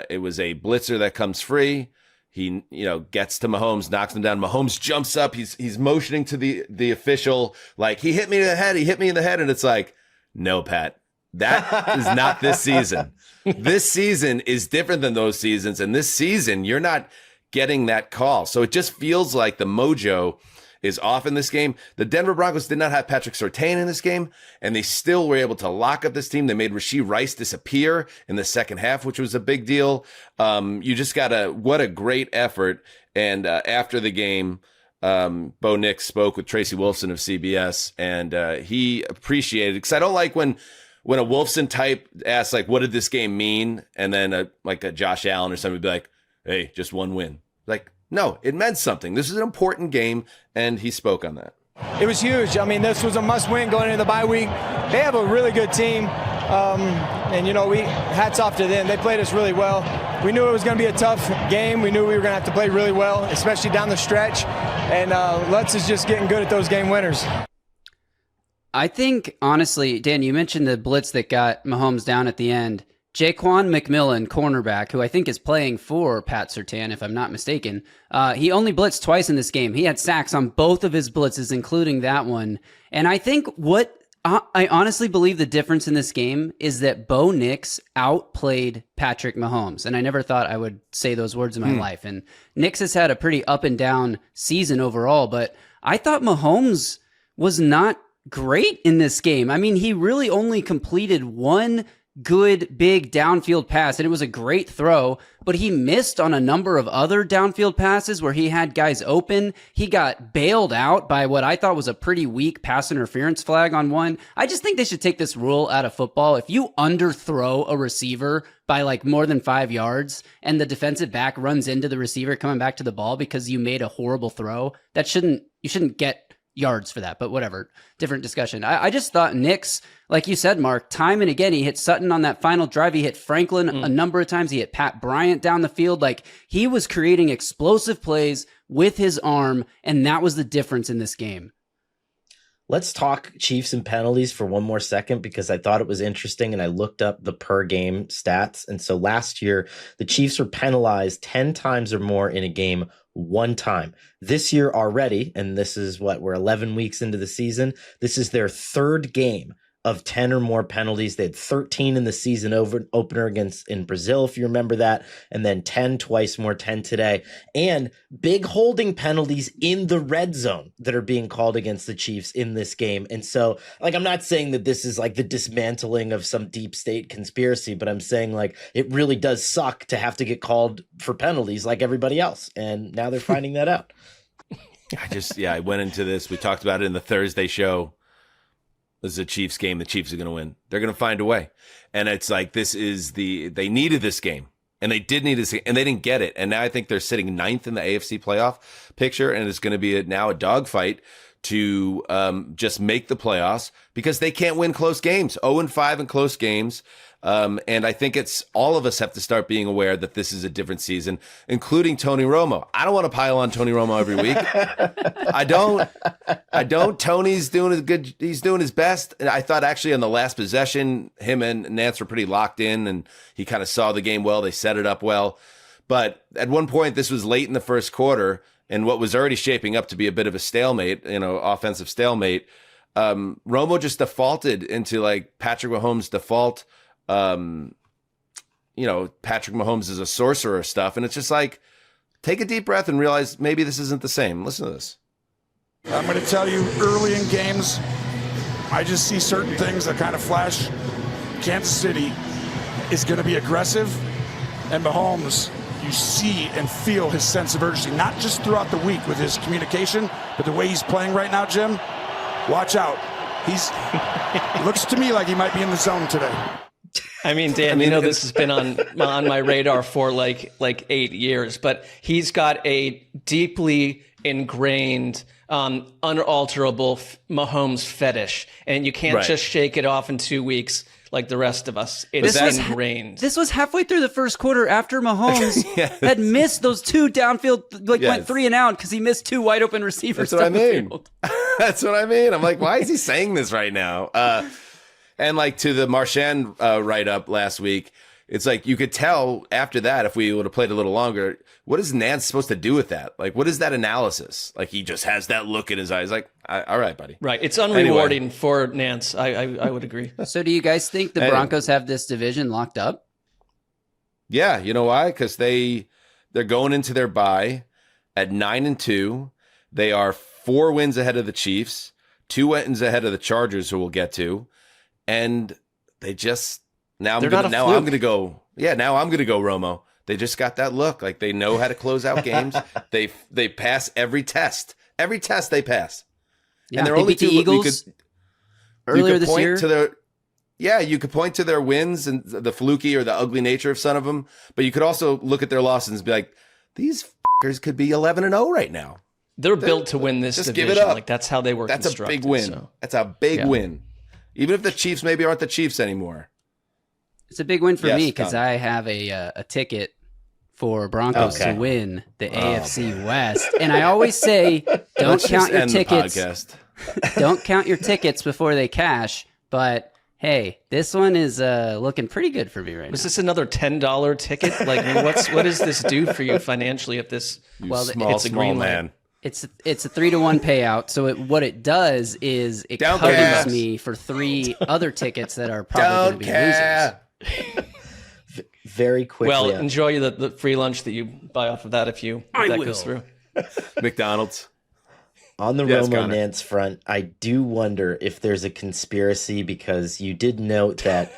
it was a blitzer that comes free. He, gets to Mahomes, knocks him down. Mahomes jumps up. He's motioning to the official, like, he hit me in the head. He hit me in the head. And it's like, no, Pat, that is not this season. This season is different than those seasons. And this season, you're not getting that call. So it just feels like the mojo is off in this game. The Denver Broncos did not have Patrick Surtain in this game, and they still were able to lock up this team. They made Rashee Rice disappear in the second half, which was a big deal. You just what a great effort. And after the game, Bo Nix spoke with Tracy Wolfson of CBS, and he appreciated it. Because I don't like when a Wolfson type asks, like, what did this game mean? And then a Josh Allen or somebody would be like, hey, just one win. Like, no, it meant something. This is an important game, and he spoke on that. It was huge. I mean, this was a must-win going into the bye week. They have a really good team, and we hats off to them. They played us really well. We knew it was going to be a tough game. We knew we were going to have to play really well, especially down the stretch. And Lutz is just getting good at those game winners. I think, honestly, Dan, you mentioned the blitz that got Mahomes down at the end. Jaquan McMillan, cornerback, who I think is playing for Pat Surtain, if I'm not mistaken, he only blitzed twice in this game. He had sacks on both of his blitzes, including that one. And I think what I honestly believe the difference in this game is that Bo Nix outplayed Patrick Mahomes. And I never thought I would say those words in my life. And Nix has had a pretty up and down season overall, but I thought Mahomes was not great in this game. I mean, he really only completed one good big downfield pass, and it was a great throw, but he missed on a number of other downfield passes where he had guys open. He got bailed out by what I thought was a pretty weak pass interference flag on one. I just think they should take this rule out of football. If you underthrow a receiver by like more than 5 yards and the defensive back runs into the receiver coming back to the ball because you made a horrible throw, you shouldn't get yards for that, but whatever, different discussion. I just thought Nix, like you said, Mark, time and again, he hit Sutton on that final drive. He hit Franklin a number of times. He hit Pat Bryant down the field. Like, he was creating explosive plays with his arm, and that was the difference in this game. Let's talk Chiefs and penalties for one more second, because I thought it was interesting and I looked up the per game stats. And so last year, the Chiefs were penalized 10 times or more in a game one time. This year already, and this is we're 11 weeks into the season, this is their third game of 10 or more penalties. They had 13 in the season opener in Brazil, if you remember that, and then 10 twice more, 10 today, and big holding penalties in the red zone that are being called against the Chiefs in this game. And so, like, I'm not saying that this is like the dismantling of some deep state conspiracy, but I'm saying, like, it really does suck to have to get called for penalties like everybody else. And now they're finding that out. I went into this. We talked about it in the Thursday show. This is a Chiefs game. The Chiefs are going to win. They're going to find a way. And it's like, they needed this game, and they did need this, and they didn't get it. And now I think they're sitting ninth in the AFC playoff picture, and it's going to be now a dogfight to just make the playoffs, because they can't win close games. 0-5 in close games. And I think it's all of us have to start being aware that this is a different season, including Tony Romo. I don't want to pile on Tony Romo every week. I don't. Tony's doing he's doing his best. And I thought actually on the last possession, him and Nance were pretty locked in, and he kind of saw the game well. They set it up well. But at one point, this was late in the first quarter, and what was already shaping up to be a bit of a stalemate, offensive stalemate, Romo just defaulted into like Patrick Mahomes' default. Patrick Mahomes is a sorcerer stuff. And it's just like, take a deep breath and realize maybe this isn't the same. Listen to this. I'm going to tell you, early in games, I just see certain things that kind of flash. Kansas City is going to be aggressive, and Mahomes, you see and feel his sense of urgency, not just throughout the week with his communication, but the way he's playing right now, Jim, watch out. Looks to me like he might be in the zone today. I mean, Dan, this has been on my radar for like 8 years, but he's got a deeply ingrained, unalterable Mahomes fetish, and you can't just shake it off in 2 weeks like the rest of us. It is ingrained. This was halfway through the first quarter after Mahomes had missed those two downfield, went 3 and out because he missed 2 wide open receivers. That's what I mean. That's what I mean. I'm like, why is he saying this right now? And like to the Marchand write-up last week, it's like you could tell after that, if we would have played a little longer, what is Nance supposed to do with that? Like, what is that analysis? Like, he just has that look in his eyes like, all right, buddy. Right. It's unrewarding for Nance. I would agree. So do you guys think the Broncos have this division locked up? Yeah. You know why? Because they're going into their bye at 9-2. They are 4 wins ahead of the Chiefs, 2 wins ahead of the Chargers, who we'll get to. And they just I'm going to go Romo. They just got that look. Like, they know how to close out games. They pass every test. Every test they pass. Yeah, and they're they only beat the Eagles earlier this year. You could point to their wins and the fluky or the ugly nature of some of them, but you could also look at their losses and be like, these fuckers could be 11-0 right now. They're built to win this division. Give it up. Like, that's how they were constructed. That's a big win. So. That's a big win. Even if the Chiefs maybe aren't the Chiefs anymore. It's a big win for me because I have a ticket for Broncos to win the AFC West. And I always say, don't count your tickets. Don't count your tickets before they cash. But hey, this one is looking pretty good for me right now. Was this another $10 ticket? Like, what does this do for you financially if this? It's a green man. It's a 3-1 payout. So what it does is it Don't covers care. me for 3 other tickets that are probably going to be losers. Very quickly. Well, enjoy the free lunch that you buy off of that if that goes through. McDonald's. On the Yes, Romo Connor. Nance front, I do wonder if there's a conspiracy, because you did note that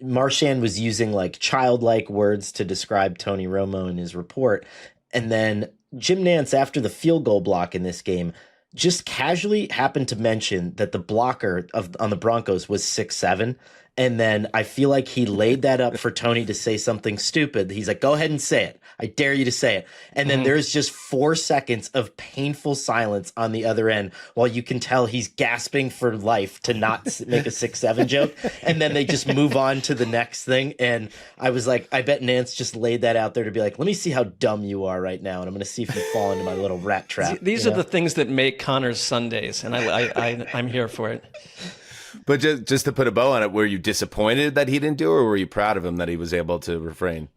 Marchand was using like childlike words to describe Tony Romo in his report. And then Jim Nance, after the field goal block in this game, just casually happened to mention that the blocker on the Broncos was 6'7". And then I feel like he laid that up for Tony to say something stupid. He's like, go ahead and say it. I dare you to say it. And then there's just 4 seconds of painful silence on the other end while you can tell he's gasping for life to not make a 6'7" joke. And then they just move on to the next thing. And I was like, I bet Nance just laid that out there to be like, let me see how dumb you are right now. And I'm going to see if you fall into my little rat trap. These are the things that make Connor's Sundays, and I'm here for it. But just to put a bow on it, were you disappointed that he didn't do it, or were you proud of him that he was able to refrain?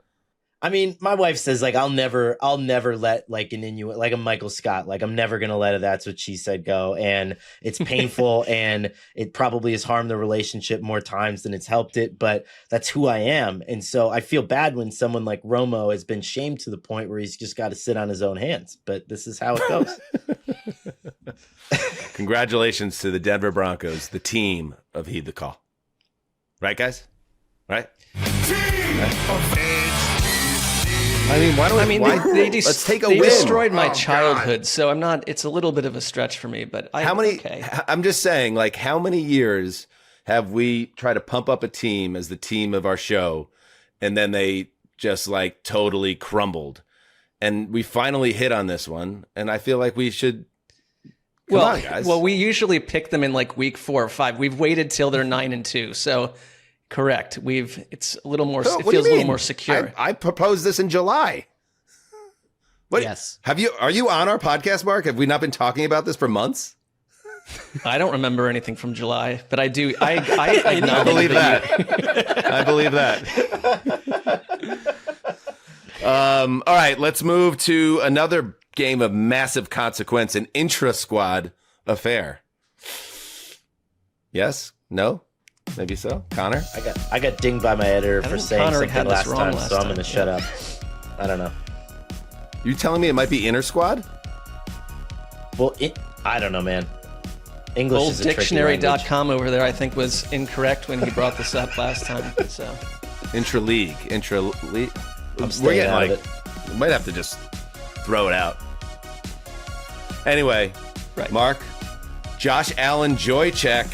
I mean, my wife says like I'll never let like an Inuit, like a Michael Scott, like I'm never gonna let a that's what she said go, and it's painful and it probably has harmed the relationship more times than it's helped it, but that's who I am, and so I feel bad when someone like Romo has been shamed to the point where he's just got to sit on his own hands. But this is how it goes. Congratulations to the Denver Broncos, the team of Heed the Call. Right, guys? Right? I mean, let's take a they win. destroyed my childhood, so I'm not. It's a little bit of a stretch for me, but okay. I'm just saying, like, how many years have we tried to pump up a team as the team of our show, and then they just like totally crumbled, and we finally hit on this one, and I feel like we should. Come on, guys. Well, we usually pick them in like week 4 or 5. We've waited till they're 9-2, so. Correct. It's a little more. It feels a little more secure. I proposed this in July. What? Yes. Are you on our podcast, Mark? Have we not been talking about this for months? I don't remember anything from July, but I do. I believe that. I believe that. All right, let's move to another game of massive consequence, an intra-squad affair. Yes? No? Maybe so. Connor? I got dinged by my editor for saying Connor something had this last wrong time, last so I'm time. going to shut up. I don't know. You telling me it might be inter-squad? Well, I don't know, man. English Old is a tricky language. Dictionary.com over there, I think, was incorrect when he brought this up last time. So Intra-league. I'm staying out of it. We might have to just throw it out. Anyway, Right. Mark, Josh Allen joy check.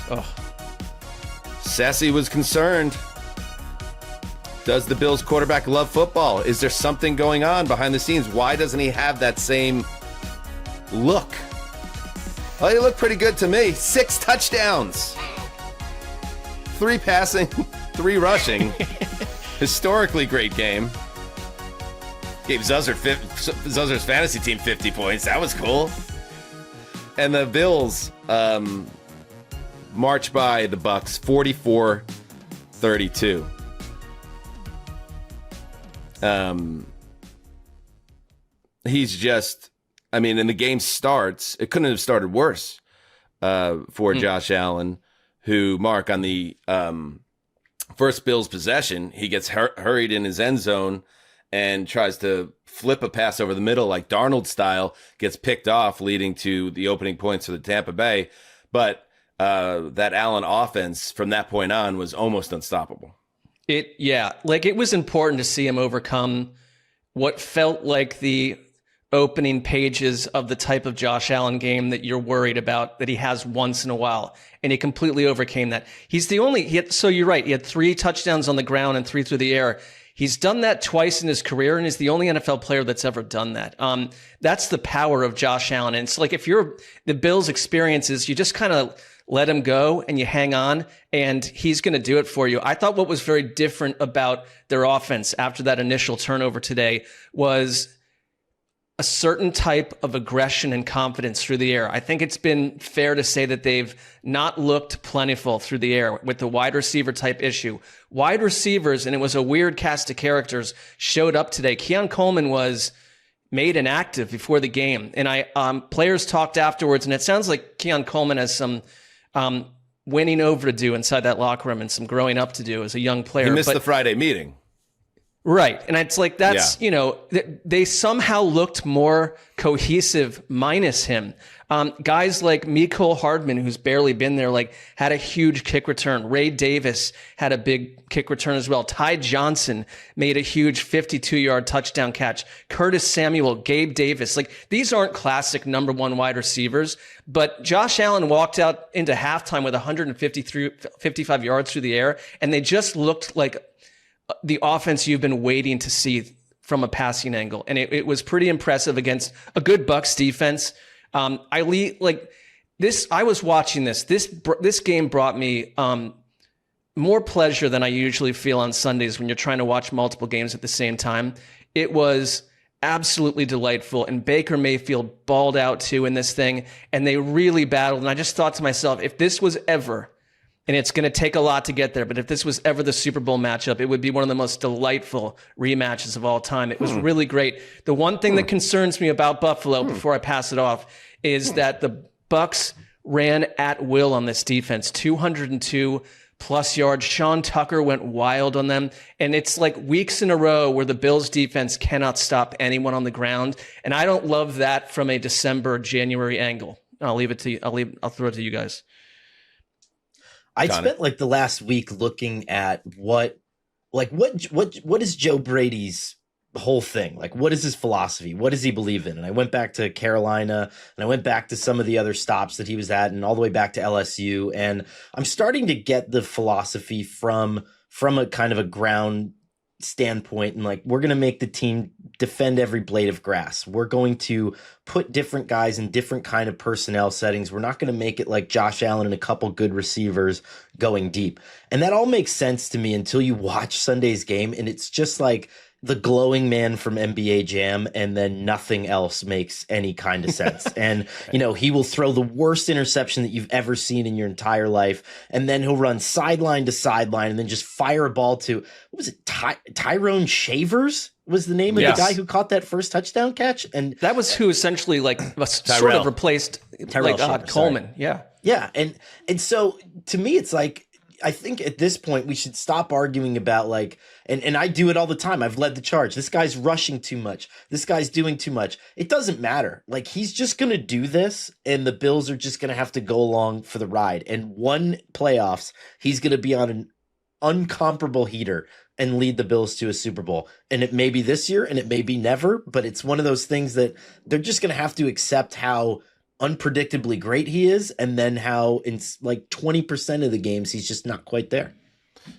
Oh. Sessy was concerned. Does the Bills quarterback love football? Is there something going on behind the scenes? Why doesn't he have that same look? Well, he looked pretty good to me. 6 touchdowns. 3 passing, 3 rushing. Historically great game. Gave Zuzzer's fantasy team 50 points. That was cool. And the Bills march by the Bucs 44-32. He's just, I mean, and the game starts, it couldn't have started worse for Josh Allen, who, Mark, on the first Bills possession, he gets hurried in his end zone and tries to flip a pass over the middle like Darnold style, gets picked off, leading to the opening points for the Tampa Bay. But that Allen offense from that point on was almost unstoppable. It was important to see him overcome what felt like the opening pages of the type of Josh Allen game that you're worried about that he has once in a while. And he completely overcame that. So you're right. He had 3 touchdowns on the ground and 3 through the air. He's done that twice in his career and is the only NFL player that's ever done that. That's the power of Josh Allen. And it's like, if you're the Bills' experiences, you just kind of let him go and you hang on and he's going to do it for you. I thought what was very different about their offense after that initial turnover today was a certain type of aggression and confidence through the air. I think it's been fair to say that they've not looked plentiful through the air with the wide receiver type issue. Wide receivers, and it was a weird cast of characters, showed up today. Keon Coleman was made inactive before the game. And players talked afterwards, and it sounds like Keon Coleman has some winning over to do inside that locker room and some growing up to do as a young player. He missed the Friday meeting. Right. And it's like, that's, they somehow looked more cohesive minus him. Guys like Mecole Hardman, who's barely been there, like had a huge kick return. Ray Davis had a big kick return as well. Ty Johnson made a huge 52-yard touchdown catch. Curtis Samuel, Gabe Davis. Like, these aren't classic number one wide receivers, but Josh Allen walked out into halftime with 55 yards through the air, and they just looked like the offense you've been waiting to see from a passing angle. And it was pretty impressive against a good Bucs defense. I was watching this. This game brought me more pleasure than I usually feel on Sundays when you're trying to watch multiple games at the same time. It was absolutely delightful, and Baker Mayfield balled out too in this thing, and they really battled. And I just thought to myself, if this was ever, and it's going to take a lot to get there, but if this was ever the Super Bowl matchup, it would be one of the most delightful rematches of all time. It was really great. The one thing that concerns me about Buffalo, before I pass it off, is that the Bucs ran at will on this defense, 202 plus yards. Sean Tucker went wild on them. And it's like weeks in a row where the Bills defense cannot stop anyone on the ground. And I don't love that from a December, January angle. I'll leave it to you. I'll throw it to you guys. I spent like the last week looking at what is Joe Brady's whole thing? Like, what is his philosophy? What does he believe in? And I went back to Carolina, and I went back to some of the other stops that he was at, and all the way back to LSU. And I'm starting to get the philosophy from a kind of a ground standpoint, and like, we're going to make the team defend every blade of grass. We're going to put different guys in different kind of personnel settings. We're not going to make it like Josh Allen and a couple good receivers going deep. And that all makes sense to me until you watch Sunday's game, and it's just like the glowing man from NBA Jam, and then nothing else makes any kind of sense. And, he will throw the worst interception that you've ever seen in your entire life, and then he'll run sideline to sideline and then just fire a ball to, what was it, Tyrone Shavers was the name of the guy who caught that first touchdown catch? And that was who essentially sort of replaced Coleman. Sorry. Yeah. And so to me, it's like, I think at this point we should stop arguing about like, and I do it all the time. I've led the charge. This guy's rushing too much. This guy's doing too much. It doesn't matter. Like, he's just going to do this, and the Bills are just going to have to go along for the ride. And one playoffs, he's going to be on an uncomparable heater and lead the Bills to a Super Bowl. And it may be this year and it may be never, but it's one of those things that they're just going to have to accept how unpredictably great he is, and then how in like 20% of the games he's just not quite there.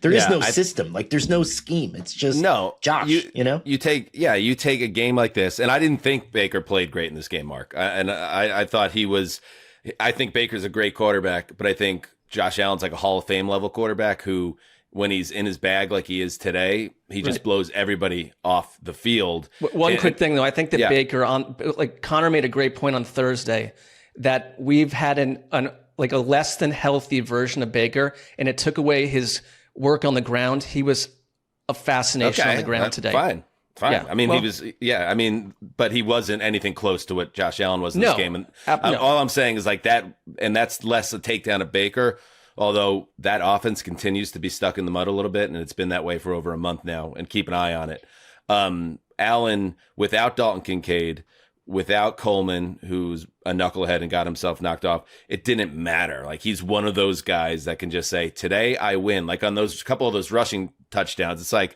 There is no system. Like, there's no scheme. It's just Josh, You take a game like this, and I didn't think Baker played great in this game, Mark. I thought he was. I think Baker's a great quarterback, but I think Josh Allen's like a Hall of Fame level quarterback who, when he's in his bag like he is today, he just blows everybody off the field. One quick thing, though. I think that Baker, Connor made a great point on Thursday that we've had a less than healthy version of Baker, and it took away his work on the ground. He was a fascination on the ground today. Fine. Yeah. I mean, he was, but he wasn't anything close to what Josh Allen was in this game. And all I'm saying is like that, and that's less a takedown of Baker, although that offense continues to be stuck in the mud a little bit, and it's been that way for over a month now, and keep an eye on it. Allen, without Dalton Kincaid, without Coleman, who's a knucklehead and got himself knocked off, it didn't matter. Like, he's one of those guys that can just say, today I win. Like on those couple of those rushing touchdowns, it's like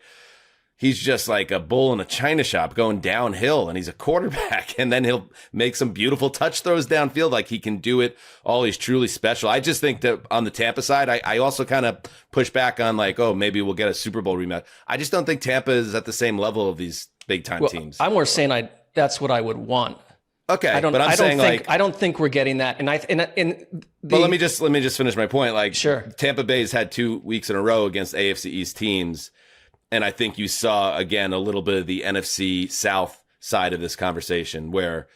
he's just like a bull in a china shop going downhill, and he's a quarterback, and then he'll make some beautiful touch throws downfield. Like, he can do it all. He's truly special. I just think that on the Tampa side, I also kind of push back on like, oh, maybe we'll get a Super Bowl rematch. I just don't think Tampa is at the same level of these big time teams. I'm more saying that's what I would want. Okay, I don't think we're getting that. But let me just finish my point. Like, sure, Tampa Bay's had 2 weeks in a row against AFC East teams, and I think you saw again a little bit of the NFC South side of this conversation where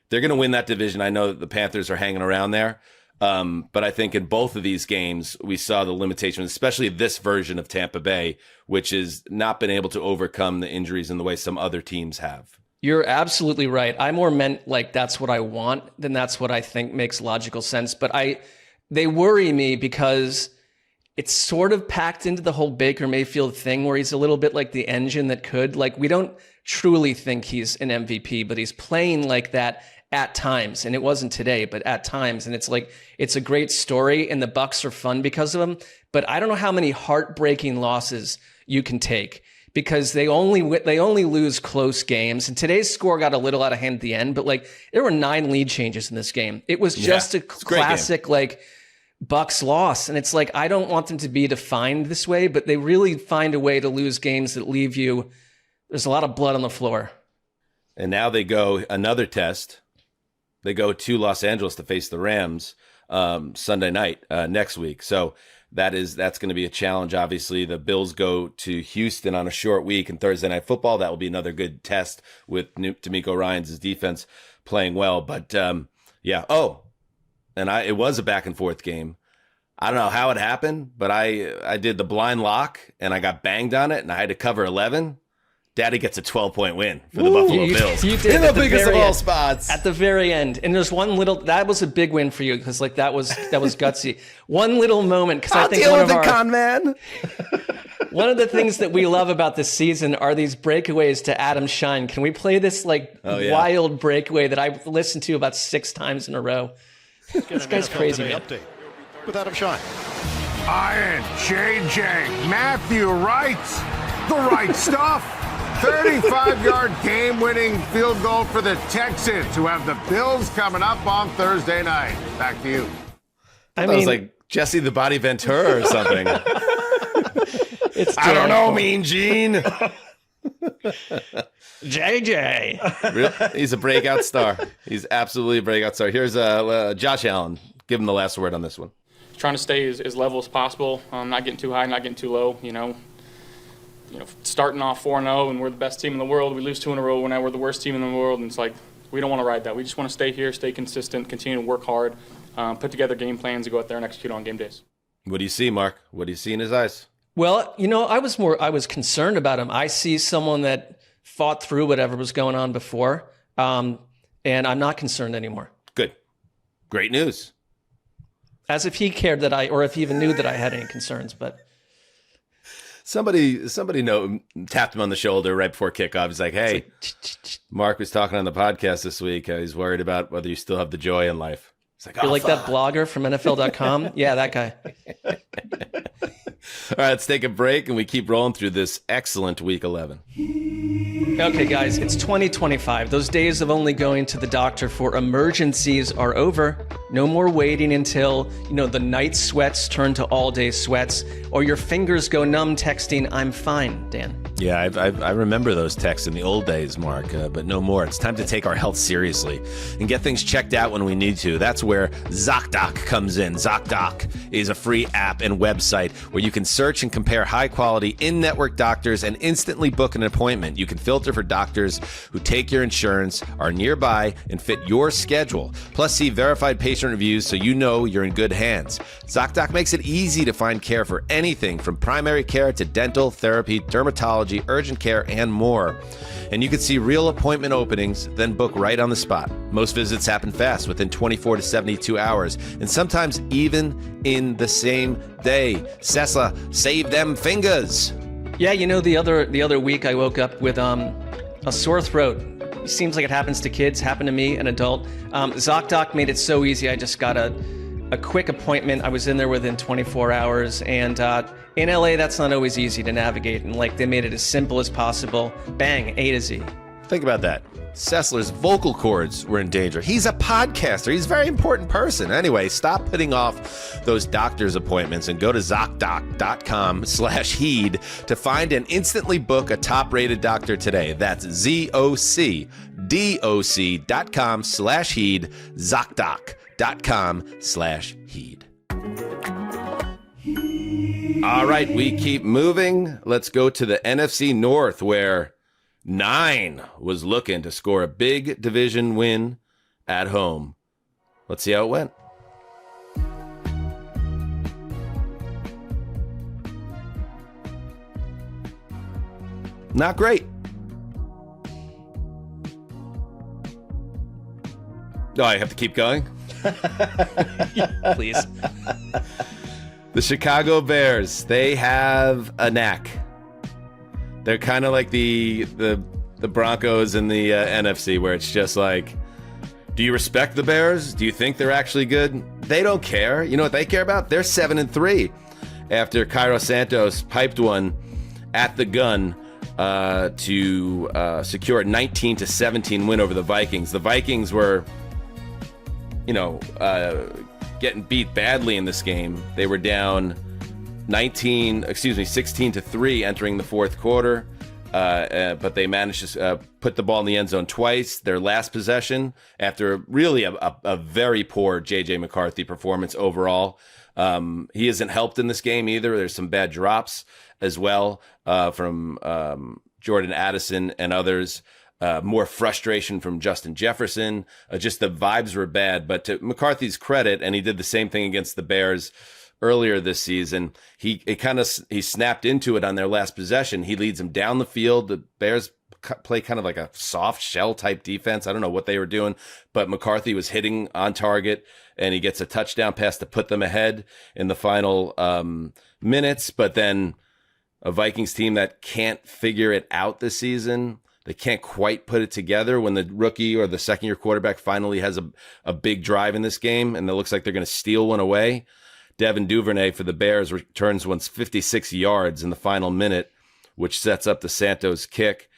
they're going to win that division. I know that the Panthers are hanging around there, but I think in both of these games we saw the limitations, especially this version of Tampa Bay, which has not been able to overcome the injuries in the way some other teams have. You're absolutely right. I more meant like that's what I want than that's what I think makes logical sense. But they worry me because it's sort of packed into the whole Baker Mayfield thing where he's a little bit like the engine that could. Like, we don't truly think he's an MVP, but he's playing like that at times. And it wasn't today, but at times. And it's like, it's a great story and the Bucs are fun because of him. But I don't know how many heartbreaking losses you can take, because they only lose close games. And today's score got a little out of hand at the end, but like there were 9 lead changes in this game. It was just a classic like Bucs loss. And it's like, I don't want them to be defined this way, but they really find a way to lose games that leave you, there's a lot of blood on the floor. And now they go another test. They go to Los Angeles to face the Rams Sunday night next week. So that's going to be a challenge. Obviously, the Bills go to Houston on a short week, and Thursday Night Football, that will be another good test with D'Amico Ryans' defense playing well. But yeah. Oh, and it was a back and forth game. I don't know how it happened, but I did the blind lock and I got banged on it, and I had to cover 11. Daddy gets a 12-point win for the Buffalo Bills. You did in the biggest of all spots. At the very end. And there's one little, that was a big win for you because like that was gutsy. One little moment, because I think con man. One of the things that we love about this season are these breakaways to Adam Shine. Can we play this wild breakaway that I've listened to about 6 times in a row? This guy's crazy, man. Update with Adam Shine. Iron, JJ, Matthew writes the right stuff. 35-yard game-winning field goal for the Texans, who have the Bills coming up on Thursday night. Back to you. I was like Jesse the Body Ventura or something. I don't know, Mean Gene. JJ. He's a breakout star. He's absolutely a breakout star. Here's Josh Allen. Give him the last word on this one. Trying to stay as level as possible. Not getting too high, not getting too low. Starting off 4-0 and we're the best team in the world. We lose 2 in a row when we're the worst team in the world. And it's like, we don't want to ride that. We just want to stay here, stay consistent, continue to work hard, put together game plans, and go out there and execute on game days. What do you see, Mark? What do you see in his eyes? Well, I was concerned about him. I see someone that fought through whatever was going on before, and I'm not concerned anymore. Good. Great news. As if he cared or if he even knew that I had any concerns, but... Somebody tapped him on the shoulder right before kickoff. He's like, hey, Mark was talking on the podcast this week. He's worried about whether you still have the joy in life. It's like, you're like that blogger from NFL.com? Yeah, that guy. All right, let's take a break, and we keep rolling through this excellent Week 11. Okay, guys, it's 2025. Those days of only going to the doctor for emergencies are over. No more waiting until, the night sweats turn to all-day sweats, or your fingers go numb texting, "I'm fine," Dan. Yeah, I remember those texts in the old days, Mark, but no more. It's time to take our health seriously and get things checked out when we need to. That's where ZocDoc comes in. ZocDoc is a free app and website where you can search and compare high-quality in-network doctors and instantly book an appointment. You can filter for doctors who take your insurance, are nearby, and fit your schedule. Plus, see verified patient reviews so you know you're in good hands. ZocDoc makes it easy to find care for anything from primary care to dental, therapy, dermatology, urgent care, and more. And you can see real appointment openings, then book right on the spot. Most visits happen fast, within 24 to 72 hours, and sometimes even in the same day. Sessler, save them fingers. Yeah, the other week I woke up with a sore throat. It seems like it happens to kids, happened to me, an adult. ZocDoc made it so easy. I just got a quick appointment. I was in there within 24 hours, and in LA, that's not always easy to navigate, and they made it as simple as possible. Bang, A to Z. Think about that. Sessler's vocal cords were in danger. He's a podcaster. He's a very important person. Anyway, stop putting off those doctor's appointments and go to ZocDoc.com/heed to find and instantly book a top-rated doctor today. That's ZocDoc.com/heed, ZocDoc.com/heed. All right, we keep moving. Let's go to the NFC North, where 9 was looking to score a big division win at home. Let's see how it went. Not great. No, I have to keep going. Please. The Chicago Bears, they have a knack. They're kind of like the Broncos in the NFC, where it's just like, do you respect the Bears? Do you think they're actually good? They don't care. You know what they care about? They're 7-3 after Cairo Santos piped one at the gun to secure a 19-17 win over the Vikings. The Vikings were, getting beat badly in this game. They were down 16-3 entering the fourth quarter. But they managed to put the ball in the end zone twice. Their last possession, after really a very poor J.J. McCarthy performance overall. He isn't helped in this game either. There's some bad drops as well from Jordan Addison and others. More frustration from Justin Jefferson. Just the vibes were bad. But to McCarthy's credit, and he did the same thing against the Bears earlier this season, he snapped into it on their last possession. He leads them down the field. The Bears play kind of like a soft shell type defense. I don't know what they were doing, but McCarthy was hitting on target, and he gets a touchdown pass to put them ahead in the final minutes. But then a Vikings team that can't figure it out this season. They can't quite put it together when the rookie or the second-year quarterback finally has a big drive in this game, and it looks like they're going to steal one away. Devin Duvernay for the Bears returns once 56 yards in the final minute, which sets up the Santos kick,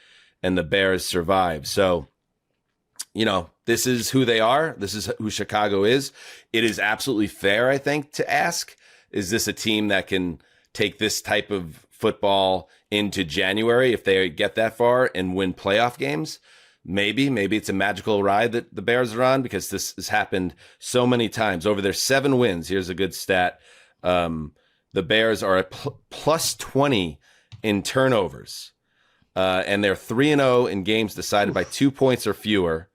and the Bears survive. So, this is who they are. This is who Chicago is. It is absolutely fair, I think, to ask, is this a team that can take this type of football into January if they get that far and win playoff games? Maybe it's a magical ride that the Bears are on, because this has happened so many times. Over their 7 wins, here's a good stat. The Bears are at plus 20 in turnovers. And they're 3-0 in games decided by 2 points or fewer,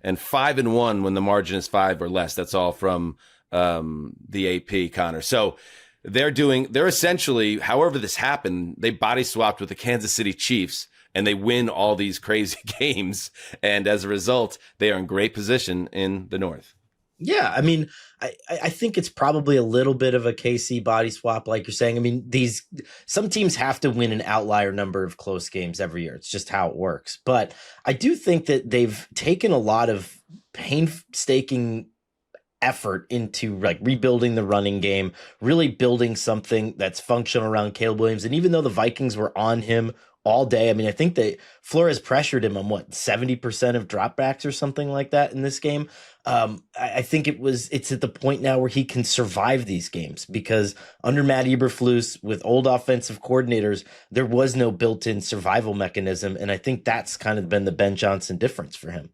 and 5-1 when the margin is 5 or less. That's all from the AP, Connor. So they're essentially, however this happened, they body swapped with the Kansas City Chiefs, and they win all these crazy games. And as a result, they are in great position in the North. Yeah, I mean, I think it's probably a little bit of a KC body swap, like you're saying. I mean, some teams have to win an outlier number of close games every year. It's just how it works. But I do think that they've taken a lot of painstaking effort into like rebuilding the running game, really building something that's functional around Caleb Williams. And even though the Vikings were on him all day, I mean, I think that Flores pressured him on 70% of dropbacks or something like that in this game. I think it's at the point now where he can survive these games, because under Matt Eberflus, with old offensive coordinators, there was no built-in survival mechanism. And I think that's kind of been the Ben Johnson difference for him.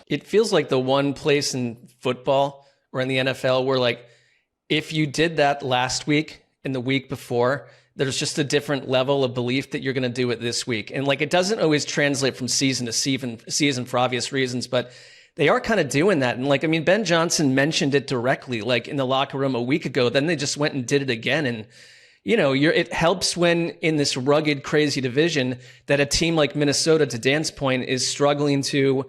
It feels like the one place in football or in the NFL where, like, if you did that last week and the week before, there's just a different level of belief that you're going to do it this week. And like, it doesn't always translate from season to season for obvious reasons, but they are kind of doing that. And like, I mean, Ben Johnson mentioned it directly, like in the locker room a week ago, then they just went and did it again. And, it helps when in this rugged, crazy division that a team like Minnesota, to Dan's point, is struggling to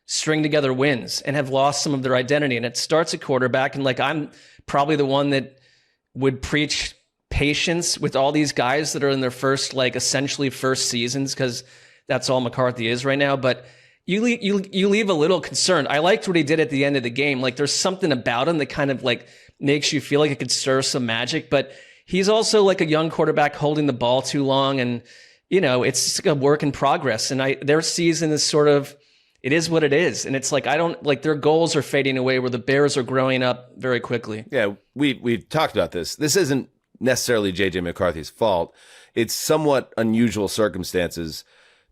string together wins and have lost some of their identity. And it starts at quarterback. And like, I'm probably the one that would preach patience with all these guys that are in their essentially first seasons, because that's all McCarthy is right now. But you leave a little concerned. I liked what he did at the end of the game. Like, there's something about him that kind of like makes you feel like it could stir some magic, but he's also like a young quarterback holding the ball too long. And, it's a work in progress. And their season is sort of, it is what it is. And it's like, their goals are fading away where the Bears are growing up very quickly. Yeah. We've talked about this. This isn't necessarily JJ McCarthy's fault. It's somewhat unusual circumstances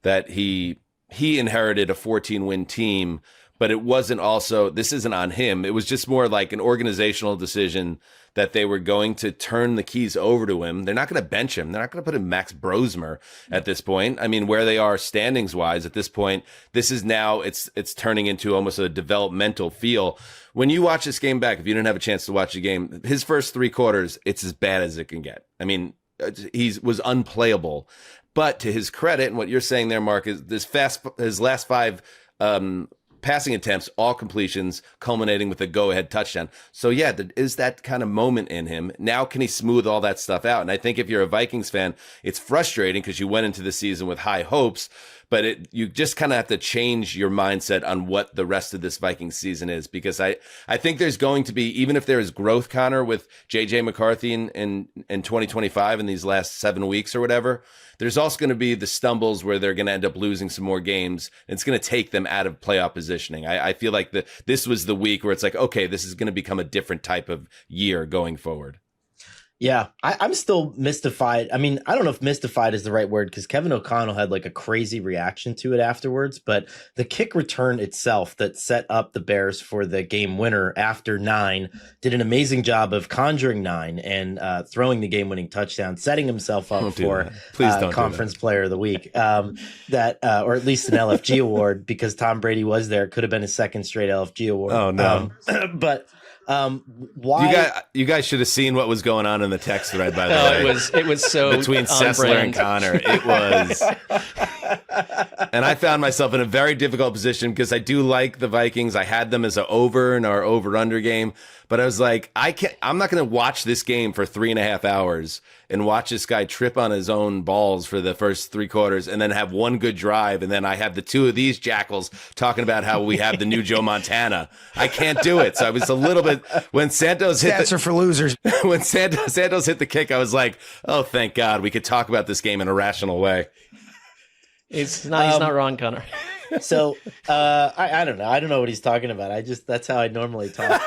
that he inherited a 14-win team, but it wasn't also, this isn't on him. It was just more like an organizational decision that they were going to turn the keys over to him. They're not going to bench him. They're not going to put in Max Brosmer at this point. I mean, where they are standings wise at this point, this is now, it's turning into almost a developmental feel. When you watch this game back, if you didn't have a chance to watch the game, his first 3 quarters, it's as bad as it can get. I mean, he was unplayable. But to his credit, and what you're saying there, Mark, is his last 5 passing attempts, all completions, culminating with a go-ahead touchdown. So yeah, there is that kind of moment in him. Now can he smooth all that stuff out? And I think if you're a Vikings fan, it's frustrating because you went into the season with high hopes, but you just kind of have to change your mindset on what the rest of this Vikings season is, because I think there's going to be, even if there is growth, Connor, with J.J. McCarthy in 2025 in these last 7 weeks or whatever, there's also going to be the stumbles where they're going to end up losing some more games. And it's going to take them out of playoff positioning. I feel like this was the week where it's like, okay, this is going to become a different type of year going forward. Yeah, I'm still mystified. I mean, I don't know if mystified is the right word, because Kevin O'Connell had like a crazy reaction to it afterwards. But the kick return itself that set up the Bears for the game winner after 9 did an amazing job of conjuring 9 and throwing the game-winning touchdown, setting himself up for Conference Player of the Week, or at least an LFG award, because Tom Brady was there. Could have been his second straight LFG award. Oh no! But. Why you guys should have seen what was going on in the text thread, by the way. It was so between Sessler and Connor. It was, and I found myself in a very difficult position because I do like the Vikings. I had them as an over in our over-under game, but I was like, I'm not going to watch this game for 3.5 hours and watch this guy trip on his own balls for the first 3 quarters and then have one good drive. And then I have the two of these jackals talking about how we have the new Joe Montana. I can't do it. So I was a little bit, when Santos hit Stats are for losers. When Santos hit the kick, I was like, oh, thank God we could talk about this game in a rational way. He's not wrong, Connor. So I don't know. I don't know what he's talking about. That's how I normally talk.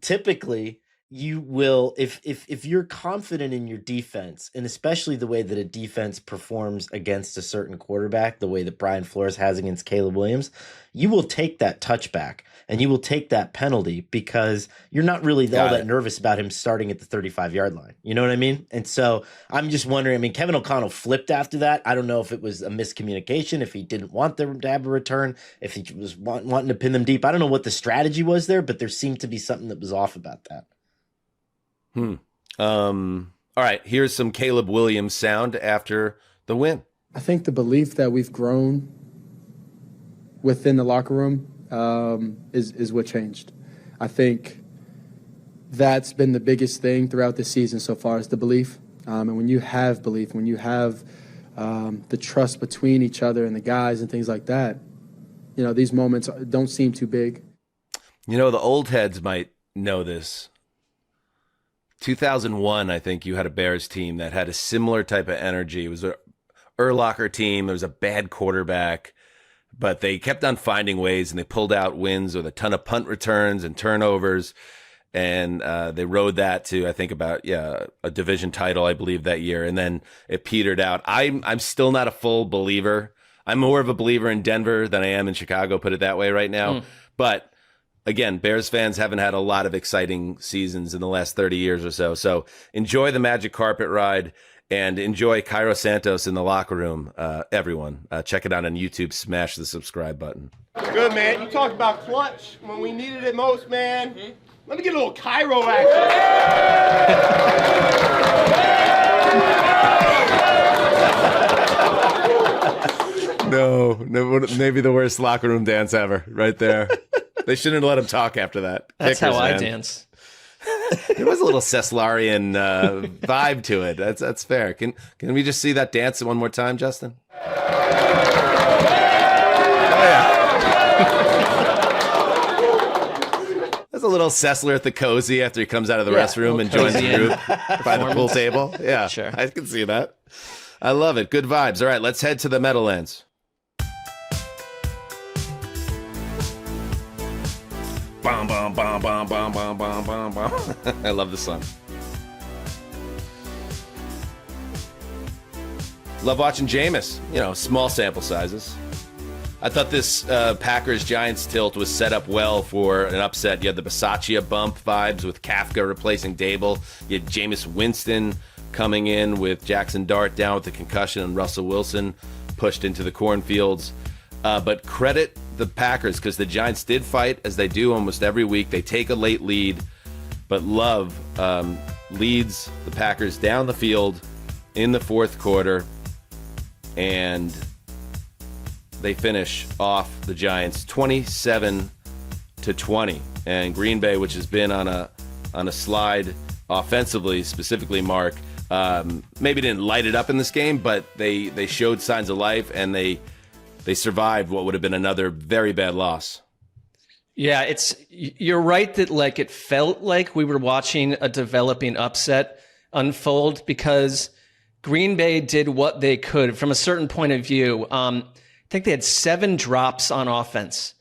Typically, you will, if you're confident in your defense, and especially the way that a defense performs against a certain quarterback, the way that Brian Flores has against Caleb Williams, you will take that touchback and you will take that penalty because you're not really all that nervous about him starting at the 35-yard line. You know what I mean? And so I'm just wondering, I mean, Kevin O'Connell flipped after that. I don't know if it was a miscommunication, if he didn't want them to have a return, if he was wanting to pin them deep. I don't know what the strategy was there, but there seemed to be something that was off about that. All right, here's some Caleb Williams sound after the win. I think the belief that we've grown within the locker room is what changed. I think that's been the biggest thing throughout the season so far, is the belief. And when you have belief, when you have the trust between each other and the guys and things like that, you know, these moments don't seem too big. You know, the old heads might know this. 2001, I think you had a Bears team that had a similar type of energy. It was a Urlacher team. There was a bad quarterback, but they kept on finding ways, and they pulled out wins with a ton of punt returns and turnovers. And they rode that to, I think, about a division title, I believe, that year. And then it petered out. I'm still not a full believer. I'm more of a believer in Denver than I am in Chicago, put it that way right now. But again, Bears fans haven't had a lot of exciting seasons in the last 30 years or so. So enjoy the magic carpet ride and enjoy Cairo Santos in the locker room. Everyone, check it out on YouTube. Smash the subscribe button. Good, man. You talked about clutch when we needed it most, man. Let me get a little Cairo action. No, maybe the worst locker room dance ever right there. They shouldn't have let him talk after that. That's Kickers, how I man. dance. There was a little Sesslerian vibe to it. That's fair. Can we just see that dance one more time, Justin? Oh, yeah. That's a little Sessler at the cozy after he comes out of the restroom and joins the group by the pool table. Yeah, Sure. I can see that. I love it. Good vibes. All right, let's head to the Meadowlands. Bum, bum, bum, bum, bum, bum, bum, bum, bum. I love the song. Love watching Jameis. You know, small sample sizes. I thought this Packers-Giants tilt was set up well for an upset. You had the Bisaccia bump vibes with Kafka replacing Dable. You had Jameis Winston coming in with Jackson Dart down with the concussion and Russell Wilson pushed into the cornfields. But credit the Packers because the Giants did fight, as they do almost every week. They take a late lead, but Love leads the Packers down the field in the fourth quarter, and they finish off the Giants 27-20, and Green Bay, which has been on a slide offensively, specifically Mark, maybe didn't light it up in this game, but they showed signs of life, and they survived what would have been another very bad loss. Yeah, you're right that like it felt like we were watching a developing upset unfold because Green Bay did what they could from a certain point of view. I think they had 7 drops on offense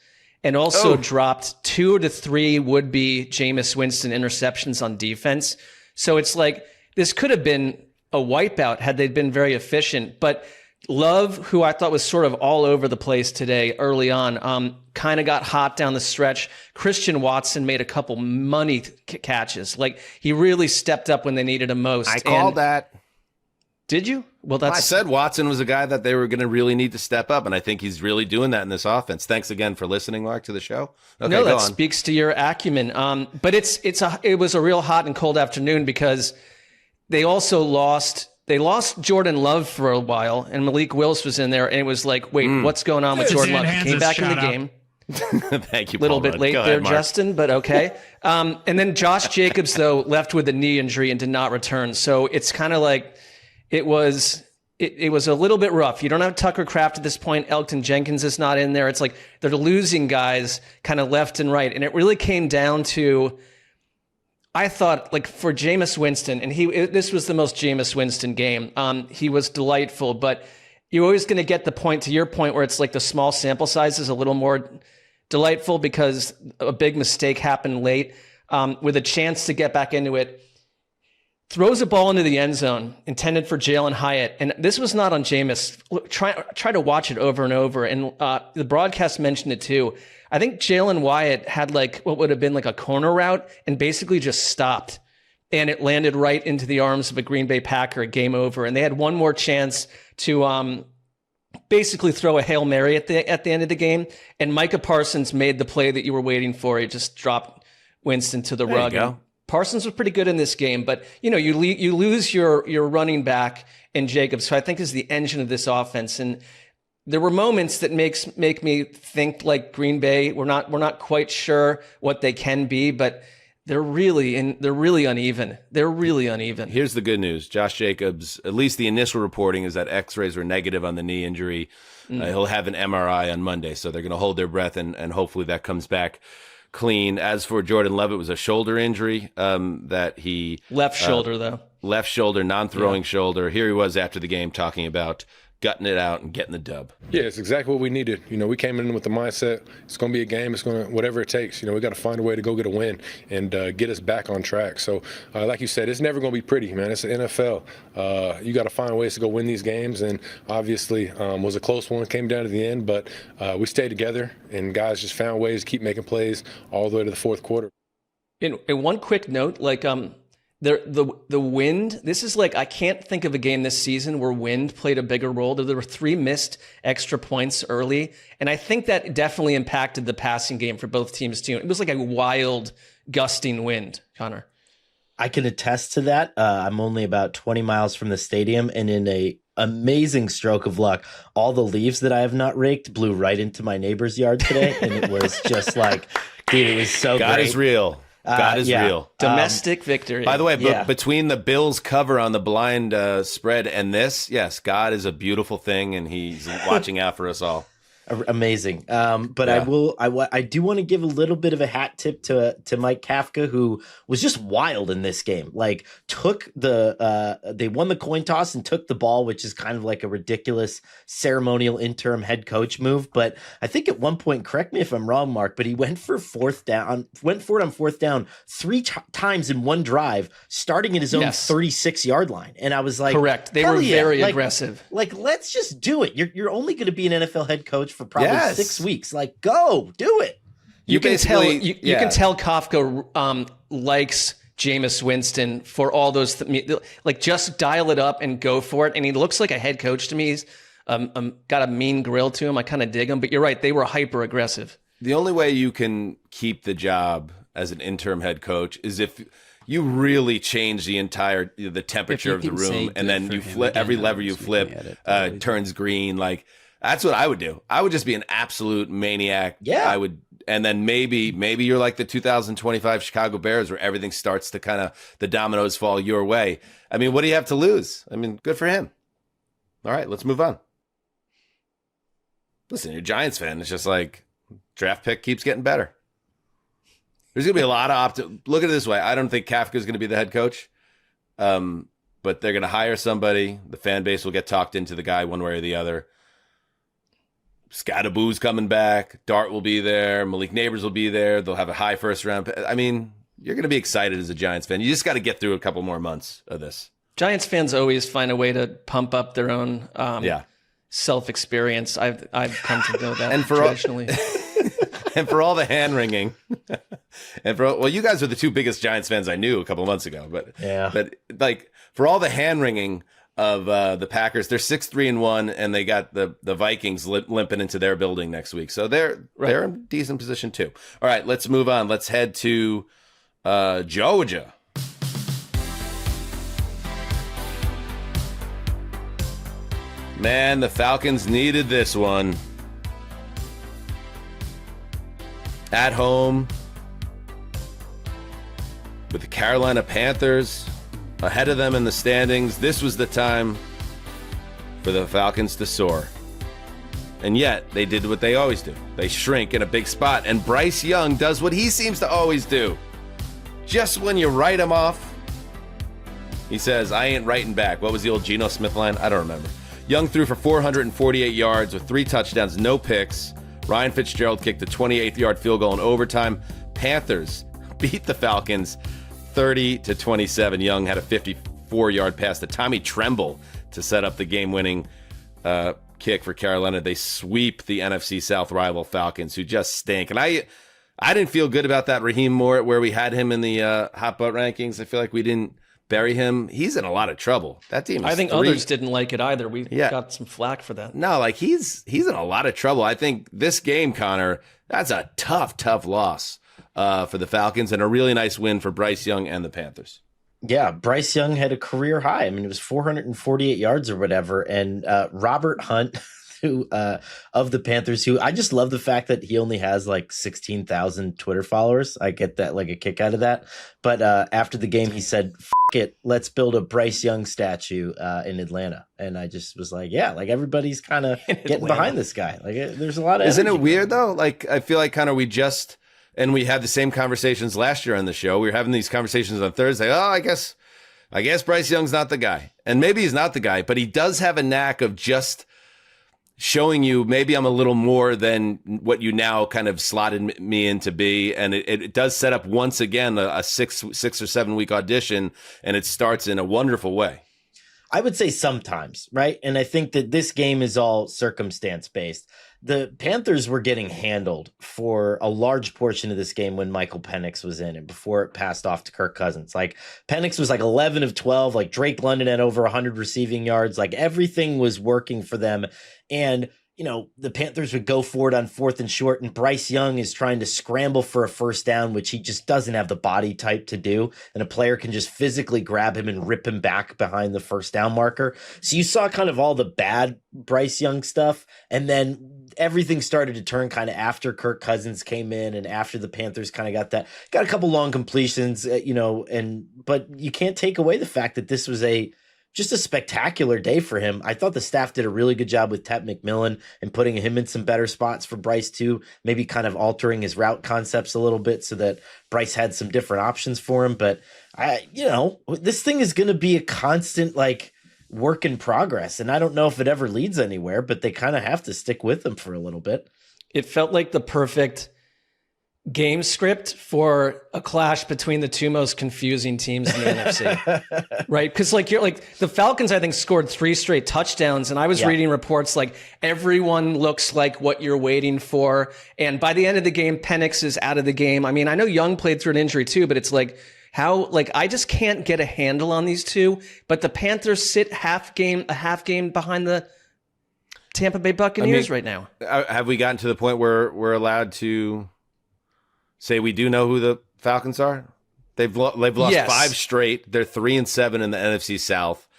and also dropped 2 to 3 would-be Jameis Winston interceptions on defense. So it's like this could have been a wipeout had they been very efficient, but Love, who I thought was sort of all over the place today early on, kind of got hot down the stretch. Christian Watson made a couple money catches. Like, he really stepped up when they needed him most. I called that. Did you? Well, I said Watson was a guy that they were going to really need to step up, and I think he's really doing that in this offense. Thanks again for listening, Mark, to the show. Okay, no, that go on. Speaks to your acumen. But it was a real hot and cold afternoon because they also lost. They lost Jordan Love for a while, and Malik Willis was in there, and it was like, wait, what's going on with Jordan Love? He came back in the game. Thank you, a little Paul bit late Rudd. there, Mark. Justin, but okay. And then Josh Jacobs, though, left with a knee injury and did not return. So it's kind of like it was a little bit rough. You don't have Tucker Kraft at this point. Elgton Jenkins is not in there. It's like they're losing guys kind of left and right. And it really came down to, I thought, like, for Jameis Winston, and this was the most Jameis Winston game. He was delightful, but you're always going to get the point, to your point, where it's like the small sample size is a little more delightful because a big mistake happened late with a chance to get back into it. Throws a ball into the end zone intended for Jalen Hyatt. And this was not on Jameis. Try to watch it over and over. And the broadcast mentioned it too. I think Jalen Wyatt had like what would have been like a corner route and basically just stopped. And it landed right into the arms of a Green Bay Packer, game over. And they had one more chance to basically throw a Hail Mary at the end of the game. And Micah Parsons made the play that you were waiting for. He just dropped Winston to the rug. There you go. Parsons was pretty good in this game, but you lose your running back in Jacobs, who I think is the engine of this offense. And there were moments that make me think like Green Bay. We're not quite sure what they can be, but they're really uneven. They're really uneven. Here's the good news. Josh Jacobs, at least the initial reporting is that x-rays were negative on the knee injury. He'll have an MRI on Monday, so they're going to hold their breath and hopefully that comes back clean. As for Jordan Love, it was a shoulder injury that he... Left shoulder, though. Left shoulder, non-throwing shoulder. Here he was after the game talking about gutting it out and getting the dub. Yeah, it's exactly what we needed. We came in with the mindset, it's going to be a game, it's going to, whatever it takes. We got to find a way to go get a win and get us back on track. So, like you said, it's never going to be pretty, man. It's the NFL. You got to find ways to go win these games, and obviously was a close one. It came down to the end, but we stayed together, and guys just found ways to keep making plays all the way to the fourth quarter. In one quick note, like the wind, this is like, I can't think of a game this season where wind played a bigger role. There were 3 missed extra points early, and I think that definitely impacted the passing game for both teams too. It was like a wild, gusting wind, Connor. I can attest to that. I'm only about 20 miles from the stadium, and in a amazing stroke of luck, all the leaves that I have not raked blew right into my neighbor's yard today, and it was just like, dude, it was so God great. is real. God is real. Domestic victory. By the way, between the Bills cover on the blind spread and this, yes, God is a beautiful thing, and he's watching out for us all. Amazing. But yeah. I do want to give a little bit of a hat tip to Mike Kafka, who was just wild in this game. Like, took they won the coin toss and took the ball, which is kind of like a ridiculous ceremonial interim head coach move. But I think at one point, correct me if I'm wrong, Mark, but he went for it on fourth down 3 times in one drive, starting at his own 36-yard line. And I was like, correct. They were very aggressive. Like, let's just do it. You're only going to be an NFL head coach for probably 6 weeks. Like, go do it. You can tell Kafka likes Jameis Winston for all those like, just dial it up and go for it. And he looks like a head coach to me. He's got a mean grill to him. I kind of dig him. But you're right, they were hyper aggressive. The only way you can keep the job as an interim head coach is if you really change the temperature of the room, and then you flip every lever you flip turns green. Like, That's what I would do. I would just be an absolute maniac. Yeah. I would, and then maybe you're like the 2025 Chicago Bears where everything starts to kind of, the dominoes fall your way. I mean, what do you have to lose? I mean, good for him. All right, let's move on. Listen, you're a Giants fan. It's just like draft pick keeps getting better. There's going to be a lot of look at it this way. I don't think Kafka's going to be the head coach. But they're going to hire somebody. The fan base will get talked into the guy one way or the other. Scadaboo's coming back. Dart will be there. Malik Neighbors will be there. They'll have a high first round. I mean, you're going to be excited as a Giants fan. You just got to get through a couple more months of this. Giants fans always find a way to pump up their own self-experience. I've come to know that and for traditionally. And for all the hand wringing, and for you guys are the two biggest Giants fans I knew a couple of months ago. But like for all the hand wringing of the Packers, they're 6-3-1, and they got the Vikings limping into their building next week, so they're in a decent position too. All right, let's move on. Let's head to Georgia. Man, the Falcons needed this one. At home with the Carolina Panthers ahead of them in the standings. This was the time for the Falcons to soar. And yet, they did what they always do. They shrink in a big spot, and Bryce Young does what he seems to always do. Just when you write him off, he says, I ain't writing back. What was the old Geno Smith line? I don't remember. Young threw for 448 yards with 3 touchdowns, no picks. Ryan Fitzgerald kicked a 28th-yard field goal in overtime. Panthers beat the Falcons 30-27. Young had a 54-yard pass to Tommy Tremble to set up the game-winning kick for Carolina. They sweep the NFC South rival Falcons, who just stink. And I didn't feel good about that Raheem Moore, where we had him in the hot butt rankings. I feel like we didn't bury him. He's in a lot of trouble. That team is I think others didn't like it either. We got some flack for that. No, like he's in a lot of trouble. I think this game, Connor, that's a tough loss for the Falcons, and a really nice win for Bryce Young and the Panthers. Yeah, Bryce Young had a career high. I mean, it was 448 yards or whatever. And Robert Hunt, who of the Panthers, who I just love the fact that he only has like 16,000 Twitter followers. I get that, like a kick out of that. But after the game, he said, "F it, let's build a Bryce Young statue in Atlanta." And I just was like, yeah, like everybody's kind of getting behind this guy. Like there's a lot of Isn't it weird going. though? Like I feel like kind of we had the same conversations last year on the show. We were having these conversations on Thursday. Oh, I guess Bryce Young's not the guy. And maybe he's not the guy, but he does have a knack of just showing you maybe I'm a little more than what you now kind of slotted me in to be. And it does set up once again a 6 or 7 week audition, and it starts in a wonderful way. I would say sometimes, right? And I think that this game is all circumstance based. The Panthers were getting handled for a large portion of this game when Michael Penix was in and before it passed off to Kirk Cousins. Like Penix was like 11 of 12, like Drake London had over 100 receiving yards. Like everything was working for them. And you know, the Panthers would go for it on 4th and short, and Bryce Young is trying to scramble for a first down, which he just doesn't have the body type to do. And a player can just physically grab him and rip him back behind the first down marker. So you saw kind of all the bad Bryce Young stuff. And then everything started to turn kind of after Kirk Cousins came in and after the Panthers kind of got a couple long completions, but you can't take away the fact that this was just a spectacular day for him. I thought the staff did a really good job with Tet McMillan and putting him in some better spots for Bryce too, maybe kind of altering his route concepts a little bit so that Bryce had some different options for him. But this thing is going to be a constant work in progress. And I don't know if it ever leads anywhere, but they kind of have to stick with them for a little bit. It felt like the perfect game script for a clash between the two most confusing teams in the NFC, right? Because the Falcons, I think, scored 3 straight touchdowns, and I was reading reports like everyone looks like what you're waiting for, and by the end of the game, Penix is out of the game. I mean, I know Young played through an injury too, but it's like how I just can't get a handle on these two. But the Panthers sit a half game behind the Tampa Bay Buccaneers right now. Have we gotten to the point where we're allowed to say we do know who the Falcons are? They've lost 5 straight. They're 3-7 in the NFC South,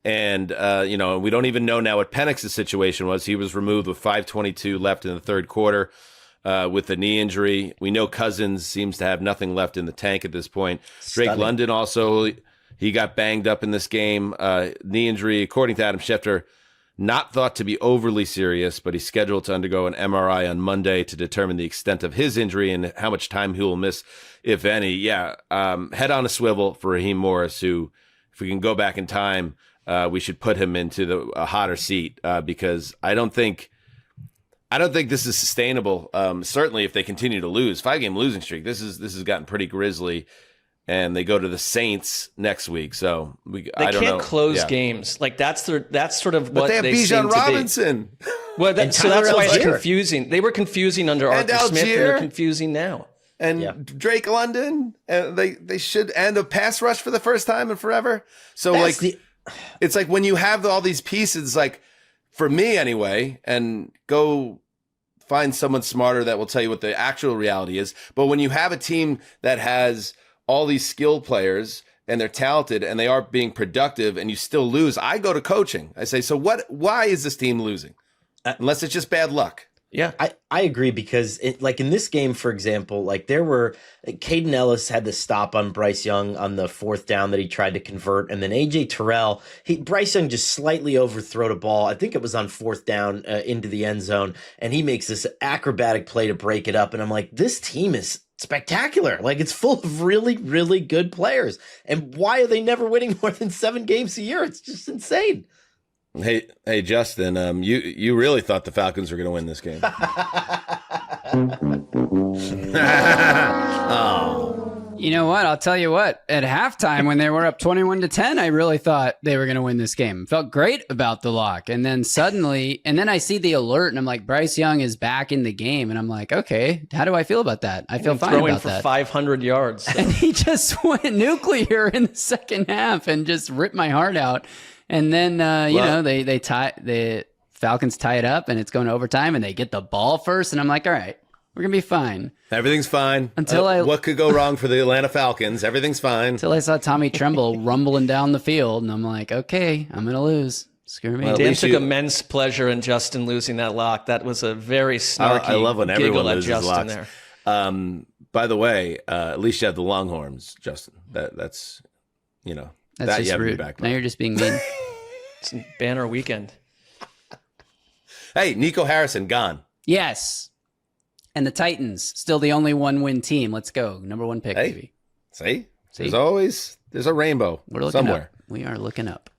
And, we don't even know now what Penix's situation was. He was removed with 5:22 left in the third quarter with a knee injury. We know Cousins seems to have nothing left in the tank at this point. Drake London also, he got banged up in this game. Knee injury, according to Adam Schefter, not thought to be overly serious, but he's scheduled to undergo an MRI on Monday to determine the extent of his injury and how much time he will miss, if any. Yeah, head on a swivel for Raheem Morris, who, if we can go back in time, we should put him into a hotter seat because I don't think this is sustainable. Certainly, if they continue to lose, 5-game losing streak, this has gotten pretty grisly, and they go to the Saints next week. So they can't close games. Like that's sort of but what they have Bijan Robinson. Well, so that's why it's confusing. They were confusing under Arthur Smith, and they're confusing now. And Drake London, and they should end a pass rush for the first time in forever. So it's like when you have all these pieces, like for me anyway, and go find someone smarter that will tell you what the actual reality is. But when you have a team that has all these skilled players and they're talented and they are being productive and you still lose, I go to coaching. I say, so why is this team losing? Unless it's just bad luck. Yeah, I agree because like in this game, for example, like Caden Ellis had the stop on Bryce Young on the 4th down that he tried to convert. And then AJ Terrell, Bryce Young just slightly overthrew a ball. I think it was on 4th down into the end zone. And he makes this acrobatic play to break it up. And I'm like, this team is spectacular. Like it's full of really, really good players. And why are they never winning more than 7 games a year? It's just insane. Hey, Justin, you really thought the Falcons were going to win this game. Oh. You know what? I'll tell you what. At halftime, when they were up 21-10, I really thought they were going to win this game. Felt great about the lock. And then then I see the alert, and I'm like, Bryce Young is back in the game. And I'm like, okay, how do I feel about that? I feel fine about that. Throwing for 500 yards. And he just went nuclear in the second half and just ripped my heart out. And then, the Falcons tie it up and it's going to overtime and they get the ball first. And I'm like, all right, we're going to be fine. Everything's fine. What could go wrong for the Atlanta Falcons? Everything's fine. Until I saw Tommy Tremble rumbling down the field. And I'm like, okay, I'm going to lose. Screw me. Well, Dave took immense pleasure in Justin losing that lock. That was a very snarky I love when everyone loses Justin locks. There. By the way, at least you have the Longhorns, Justin. That's That's just rude. Now you're just being mean. It's a banner weekend. Hey, Nico Harrison gone. Yes. And the Titans, still the only 1-win team. Let's go. Number 1 pick, baby. See? There's a rainbow somewhere. We are looking up.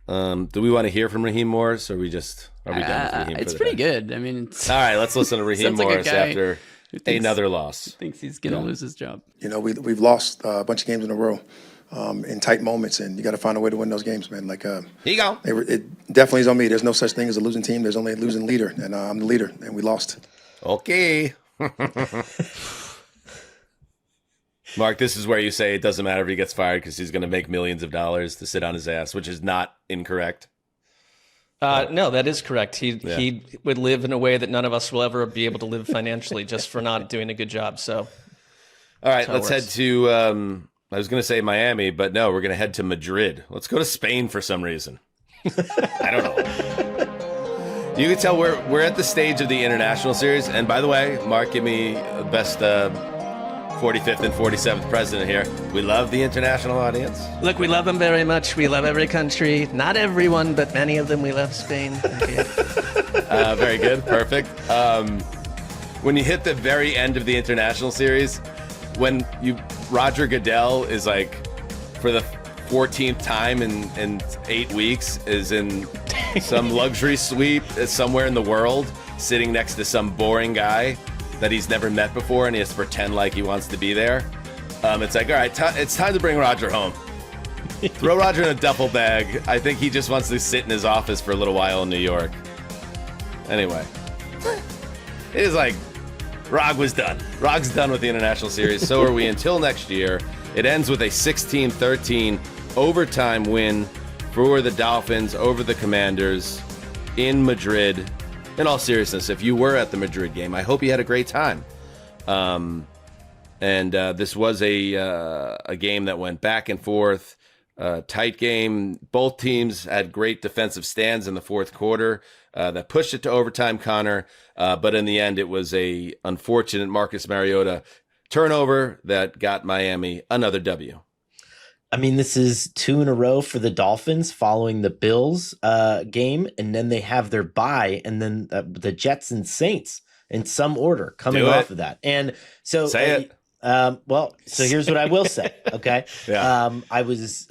Do we want to hear from Raheem Morris, or are we done with Raheem? It's pretty good. I mean, all right, let's listen to Raheem Morris after another loss. Thinks he's going to lose his job. We've lost a bunch of games in a row. In tight moments, and you got to find a way to win those games, man. Like, here you go. It definitely is on me. There's no such thing as a losing team. There's only a losing leader, and I'm the leader, and we lost. Okay. Mark, this is where you say it doesn't matter if he gets fired because he's going to make millions of dollars to sit on his ass, which is not incorrect. No, that is correct. He would live in a way that none of us will ever be able to live financially just for not doing a good job. So, all right, let's head to. I was going to say Miami, but no, we're going to head to Madrid. Let's go to Spain for some reason. I don't know. You can tell we're at the stage of the international series. And by the way, Mark, give me the best 45th and 47th president here. We love the international audience. Look, we love them very much. We love every country. Not everyone, but many of them. We love Spain. Very good. Perfect. When you hit the very end of the international series, when Roger Goodell is like, for the 14th time in 8 weeks, is in some luxury suite somewhere in the world, sitting next to some boring guy that he's never met before, and he has to pretend like he wants to be there. It's like, all right, it's time to bring Roger home. Throw Roger in a duffel bag. I think he just wants to sit in his office for a little while in New York. Anyway, it is like, Rog's done with the international series. So are we until next year. It ends with a 16-13 overtime win for the Dolphins over the Commanders in Madrid. In all seriousness, if you were at the Madrid game, I hope you had a great time. And this was a game that went back and forth. Tight game. Both teams had great defensive stands in the fourth quarter that pushed it to overtime, Connor. But in the end, it was a unfortunate Marcus Mariota turnover that got Miami another W. I mean, this is 2 in a row for the Dolphins following the Bills game, and then they have their bye, and then the Jets and Saints in some order coming off of that. And so say it. Well, so here's what I will say. Okay. Yeah. I was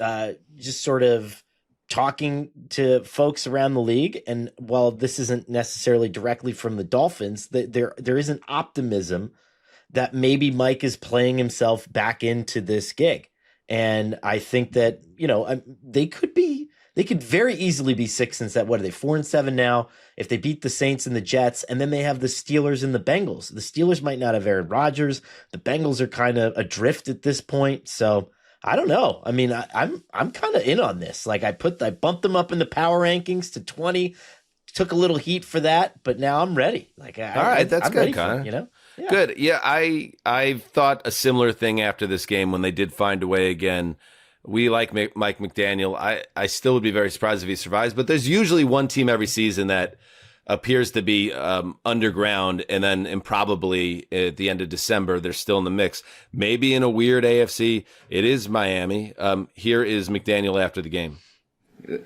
just sort of talking to folks around the league, and while this isn't necessarily directly from the Dolphins, there is an optimism that maybe Mike is playing himself back into this gig. And I think that, they could very easily be 6-7. What are they, 4-7 now? If they beat the Saints and the Jets, and then they have the Steelers and the Bengals. The Steelers might not have Aaron Rodgers. The Bengals are kind of adrift at this point. So I don't know. I mean, I'm kind of in on this. Like I bumped them up in the power rankings to 20. Took a little heat for that, but now I'm ready. Like, all right, that's good, Connor. Yeah. Good. Yeah, I thought a similar thing after this game when they did find a way again. We like Mike McDaniel. I still would be very surprised if he survives, but there's usually one team every season that appears to be underground, and then improbably at the end of December, they're still in the mix. Maybe in a weird AFC, it is Miami. Here is McDaniel after the game.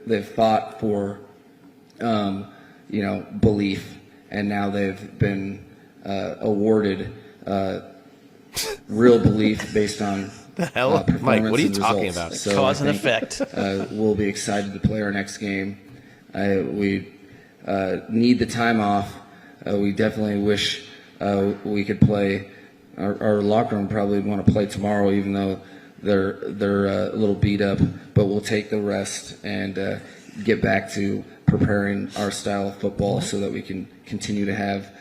They've fought for belief, and now they've been awarded real belief based on the hell, Mike. What are you talking about? So cause and effect. We'll be excited to play our next game. We need the time off. We definitely wish we could play. Our locker room probably want to play tomorrow, even though they're a little beat up. But we'll take the rest and get back to preparing our style of football so that we can continue to have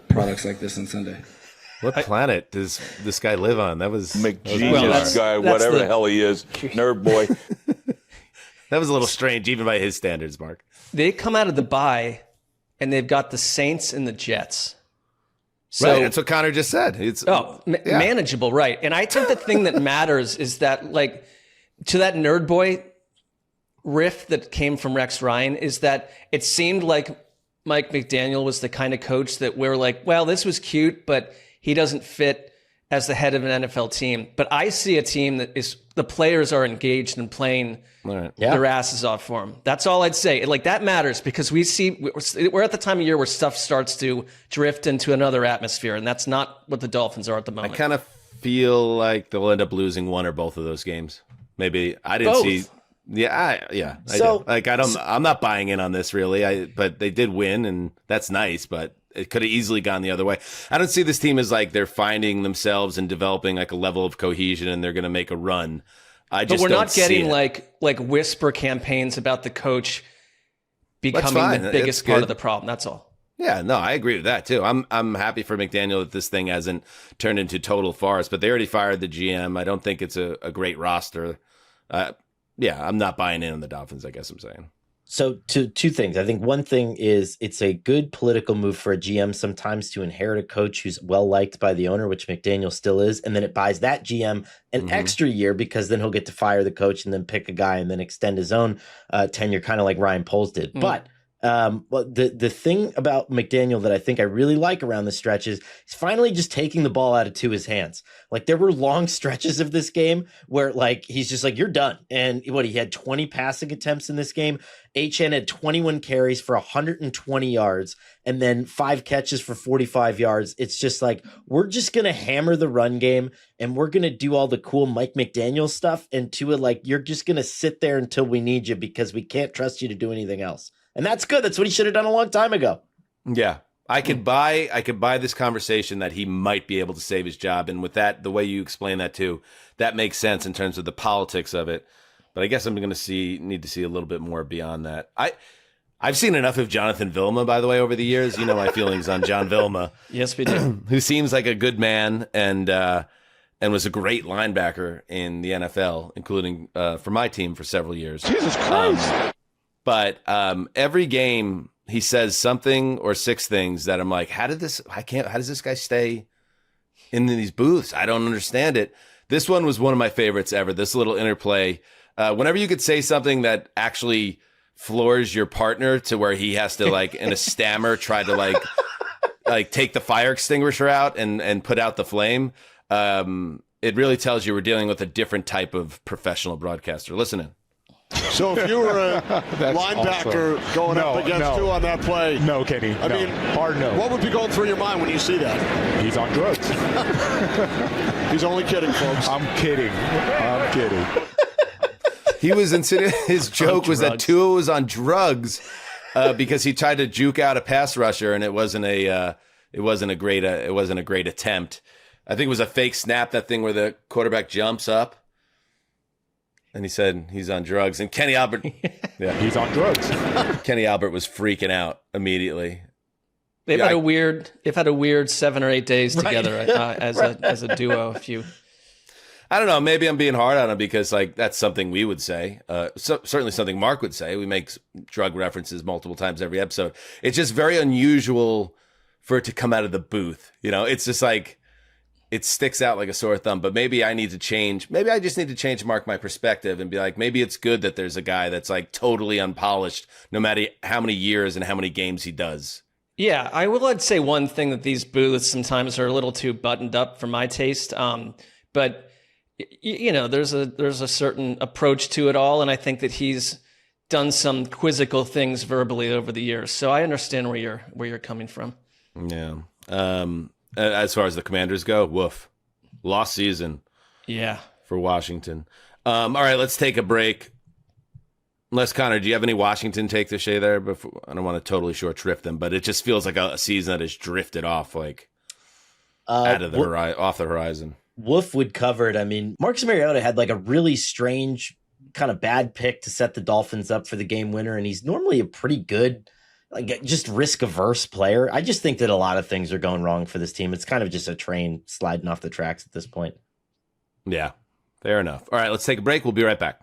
products like this on Sunday. What planet does this guy live on? That was McGenius guy, whatever the hell he is, nerd boy. That was a little strange, even by his standards, Mark. They come out of the bye, and they've got the Saints and the Jets. So, right, that's what Connor just said. It's manageable, right? And I think the thing that matters is that, like, to that nerd boy riff that came from Rex Ryan, is that it seemed like Mike McDaniel was the kind of coach that we're like, well, this was cute, but he doesn't fit as the head of an NFL team. But I see a team that is, the players are engaged and playing their asses off for him. That's all I'd say. Like, that matters because we're at the time of year where stuff starts to drift into another atmosphere, and that's not what the Dolphins are at the moment. I kind of feel like they'll end up losing one or both of those games. Maybe I didn't see. Yeah. So, I'm not buying in on this really. But they did win, and that's nice. But it could have easily gone the other way. I don't see this team as like they're finding themselves and developing like a level of cohesion, and they're going to make a run. But we're not getting like whisper campaigns about the coach becoming the biggest part of the problem. That's all. Yeah, no, I agree with that too. I'm happy for McDaniel that this thing hasn't turned into total farce. But they already fired the GM. I don't think it's a great roster. I'm not buying in on the Dolphins, I guess I'm saying. So two things. I think one thing is it's a good political move for a GM sometimes to inherit a coach who's well-liked by the owner, which McDaniel still is, and then it buys that GM an extra year because then he'll get to fire the coach and then pick a guy and then extend his own tenure, kind of like Ryan Poles did. But the thing about McDaniel that I think I really like around the stretch is he's finally just taking the ball out of Tua's hands. Like, there were long stretches of this game where like he's just like, you're done. And he had 20 passing attempts in this game. HN had 21 carries for 120 yards and then 5 catches for 45 yards. It's just like, we're just going to hammer the run game and we're going to do all the cool Mike McDaniel stuff. And Tua, like, you're just going to sit there until we need you because we can't trust you to do anything else. And that's good. That's what he should have done a long time ago. Yeah. I could buy this conversation that he might be able to save his job. And with that, the way you explain that too, that makes sense in terms of the politics of it. But I guess I'm going to need to see a little bit more beyond that. I've seen enough of Jonathan Vilma, by the way, over the years. You know my feelings on John Vilma. Yes, we do. Who seems like a good man and was a great linebacker in the NFL, including for my team for several years. Jesus Christ. But every game he says something or 6 things that I'm like, how does this guy stay in these booths? I don't understand it. This one was one of my favorites ever. This little interplay Whenever you could say something that actually floors your partner to where he has to like in a stammer try to like take the fire extinguisher out and put out the flame, it really tells you we're dealing with a different type of professional broadcaster. Listen in. So if you were a linebacker going up against two on that play. No, Kenny. I mean, hard no. What would be going through your mind when you see that? He's on drugs. He's only kidding, folks. I'm kidding. He was insinuating his joke was that Tua was on drugs because he tried to juke out a pass rusher, and it wasn't a great attempt. I think it was a fake snap, that thing where the quarterback jumps up. And he said he's on drugs. And Kenny Albert, yeah, he's on drugs. Kenny Albert was freaking out immediately. They've had a weird 7 or 8 days together as a duo. I don't know. Maybe I'm being hard on him because like that's something we would say. Certainly something Mark would say. We make drug references multiple times every episode. It's just very unusual for it to come out of the booth. You know, it's just like. It sticks out like a sore thumb, but maybe I need to change. Maybe I just need to change, Mark, my perspective and be like, maybe it's good that there's a guy that's like totally unpolished, no matter how many years and how many games he does. Yeah, I'd say one thing that these booths sometimes are a little too buttoned up for my taste. But you know, there's a certain approach to it all, and I think that he's done some quizzical things verbally over the years. So I understand where you're coming from. Yeah. As far as the Commanders go, woof. Lost season. Yeah. For Washington. All right, let's take a break. Unless, Connor, do you have any Washington take to share there? Before, I don't want to totally short shrift them, but it just feels like a season that has drifted off, like out of off the horizon. Wolf would cover it. I mean, Marcus Mariota had like a really strange kind of bad pick to set the Dolphins up for the game winner, and he's normally a pretty good, like just risk-averse player. I just think that a lot of things are going wrong for this team. It's kind of just a train sliding off the tracks at this point. Yeah, fair enough. All right, let's take a break. We'll be right back.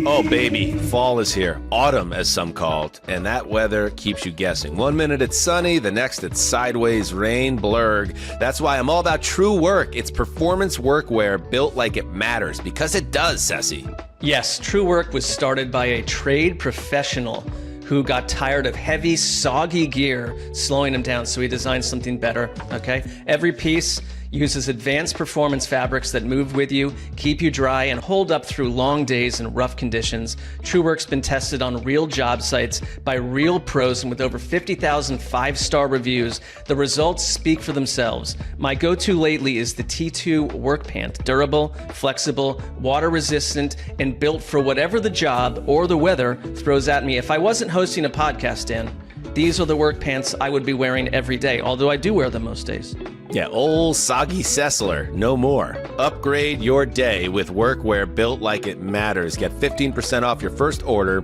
Oh, baby, fall is here. Autumn, as some call it, and that weather keeps you guessing. 1 minute it's sunny, the next it's sideways rain, blurg. That's why I'm all about True Work. It's performance workwear built like it matters, because it does, Cessy. Yes, True Work was started by a trade professional who got tired of heavy, soggy gear slowing him down, so he designed something better, okay? Every piece uses advanced performance fabrics that move with you, keep you dry, and hold up through long days and rough conditions. TrueWork's been tested on real job sites by real pros, and with over 50,000 5-star reviews, the results speak for themselves. My go-to lately is the T2 Work Pant. Durable, flexible, water-resistant, and built for whatever the job or the weather throws at me. If I wasn't hosting a podcast, Dan, these are the work pants I would be wearing every day, although I do wear them most days. Yeah, old soggy Sessler, no more. Upgrade your day with workwear built like it matters. Get 15% off your first order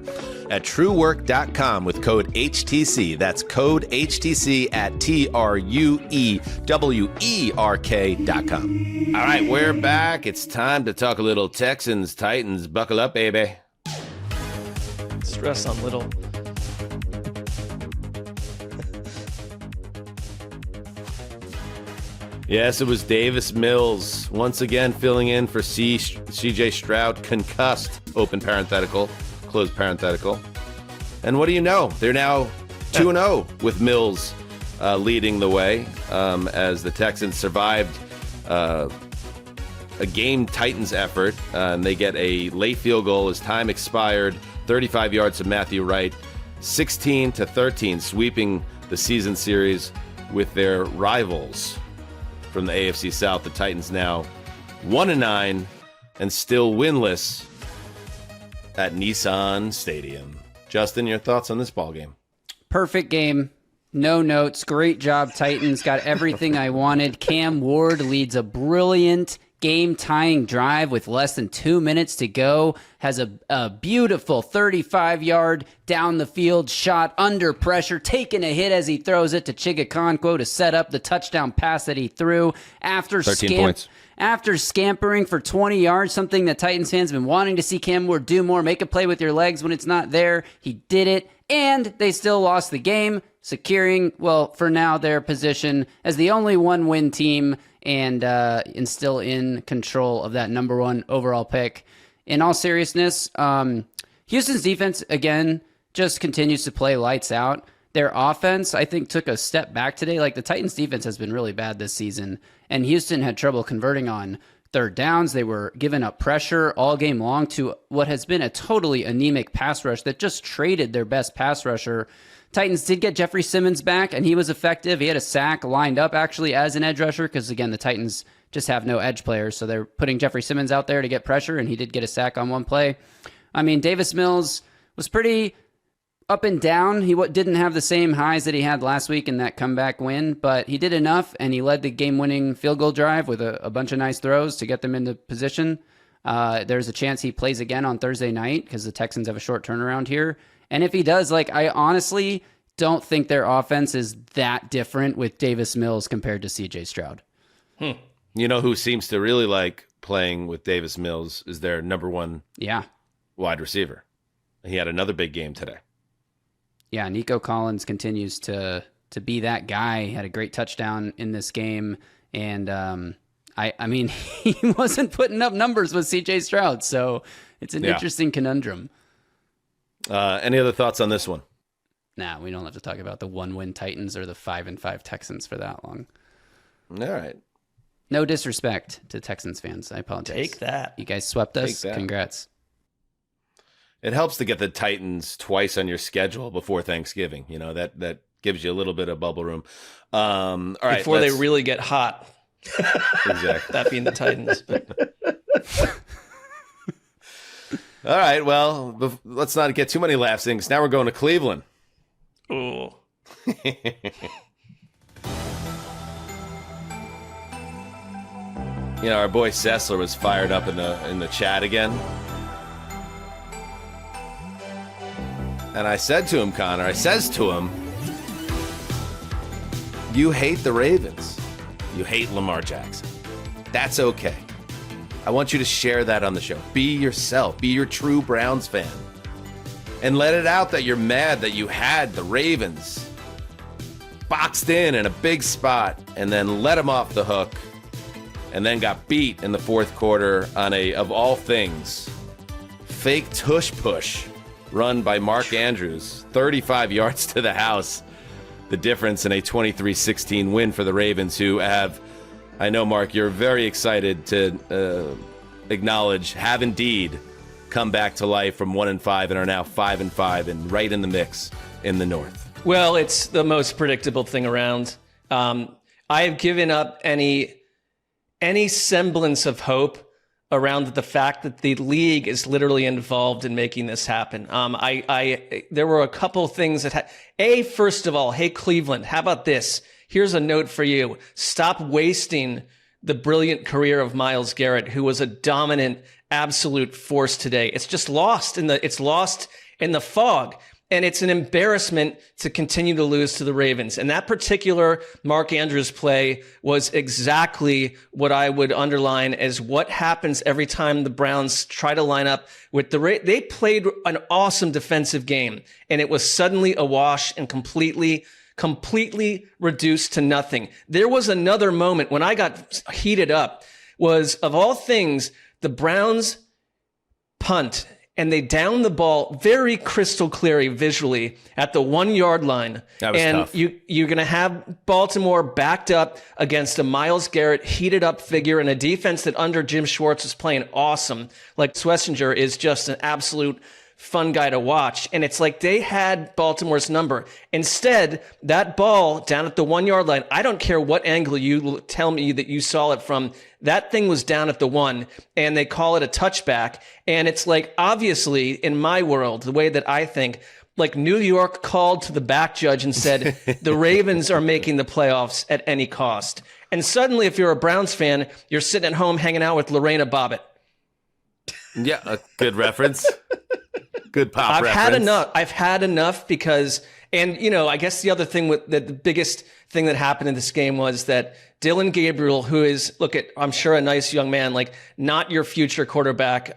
at truework.com with code HTC. That's code HTC at TRUEWERK.com. All right, we're back. It's time to talk a little Texans, Titans. Buckle up, baby. Stress on little. Yes, it was Davis Mills once again filling in for CJ Stroud, concussed, open parenthetical, close parenthetical. And what do you know? They're now 2-0 with Mills leading the way as the Texans survived a game Titans effort. And they get a late field goal as time expired, 35 yards to Matthew Wright, 16-13, sweeping the season series with their rivals. From the AFC South, the Titans now 1-9 and still winless at Nissan Stadium. Justin, your thoughts on this ballgame? Perfect game. No notes. Great job, Titans. Got everything I wanted. Cam Ward leads a brilliant game-tying drive with less than 2 minutes to go. Has a beautiful 35-yard down-the-field shot under pressure, taking a hit as he throws it to Chigakonkwo to set up the touchdown pass that he threw. After 13 points. After scampering for 20 yards, something that Titans fans have been wanting to see Cam Ward do more, make a play with your legs when it's not there. He did it, and they still lost the game, securing, well, for now, their position as the only one-win team and still in control of that number one overall pick in all seriousness, Houston's defense, again, just continues to play lights out. Their offense, I think, took a step back today. Like, the Titans' defense has been really bad this season, and Houston had trouble converting on third downs. They were giving up pressure all game long to what has been a totally anemic pass rush that just traded their best pass rusher. Titans did get Jeffrey Simmons back, and he was effective. He had a sack lined up, actually, as an edge rusher, because, again, the Titans just have no edge players, so they're putting Jeffrey Simmons out there to get pressure, and he did get a sack on one play. I mean, Davis Mills was pretty up and down. He didn't have the same highs that he had last week in that comeback win, but he did enough, and he led the game-winning field goal drive with a bunch of nice throws to get them into position. There's a chance he plays again on Thursday night because the Texans have a short turnaround here. And if he does, I honestly don't think their offense is that different with Davis Mills compared to CJ Stroud. You know who seems to really like playing with Davis Mills is their number one wide receiver. He had another big game today. Yeah, Nico Collins continues to be that guy. He had a great touchdown in this game. And I mean, he wasn't putting up numbers with CJ Stroud. So it's an interesting conundrum. Any other thoughts on this one? Nah, we don't have to talk about the 1-win Titans or the 5-5 Texans for that long. All right. No disrespect to Texans fans. I apologize. Take that. You guys swept us. Congrats. It helps to get the Titans twice on your schedule before Thanksgiving. You know, that gives you a little bit of bubble room. All right. Before they really get hot. Exactly. That being the Titans. All right. Well, let's not get too many laughs in, 'cause now we're going to Cleveland. Ooh. You know, our boy Sessler was fired up in the chat again. And I said to him, Connor, you hate the Ravens. You hate Lamar Jackson. That's okay. I want you to share that on the show. Be yourself. Be your true Browns fan. And let it out that you're mad that you had the Ravens boxed in a big spot and then let them off the hook and then got beat in the fourth quarter on of all things, fake tush push run by Mark Andrews, 35 yards to the house. The difference in a 23-16 win for the Ravens, who have, I know, Mark, you're very excited to acknowledge, have indeed come back to life from 1-5 and are now 5-5 and right in the mix in the North. Well, it's the most predictable thing around. I have given up any semblance of hope around the fact that the league is literally involved in making this happen. There were a couple things that first of all, hey, Cleveland, how about this? Here's a note for you. Stop wasting the brilliant career of Myles Garrett, who was a dominant, absolute force today. It's just lost in the fog. And it's an embarrassment to continue to lose to the Ravens. And that particular Mark Andrews play was exactly what I would underline as what happens every time the Browns try to line up with they played an awesome defensive game, and it was suddenly a wash and completely reduced to nothing. There was another moment when I got heated up, was of all things, the Browns punt, and they down the ball very crystal clearly visually at the 1 yard line. That was and tough. You're going to have Baltimore backed up against a Myles Garrett heated up figure and a defense that under Jim Schwartz is playing awesome. Like Schlesinger is just an absolute fun guy to watch. And it's like they had Baltimore's number. Instead, that ball down at the 1 yard line, I don't care what angle you tell me that you saw it from, that thing was down at the 1, and they call it a touchback. And it's like, obviously, in my world, the way that I think, like New York called to the back judge and said, the Ravens are making the playoffs at any cost. And suddenly, if you're a Browns fan, you're sitting at home hanging out with Lorena Bobbitt. Yeah, a good reference. Good pop reference. I've had enough because, and you know, I guess the other thing the biggest thing that happened in this game was that Dylan Gabriel, who is, I'm sure a nice young man, like not your future quarterback,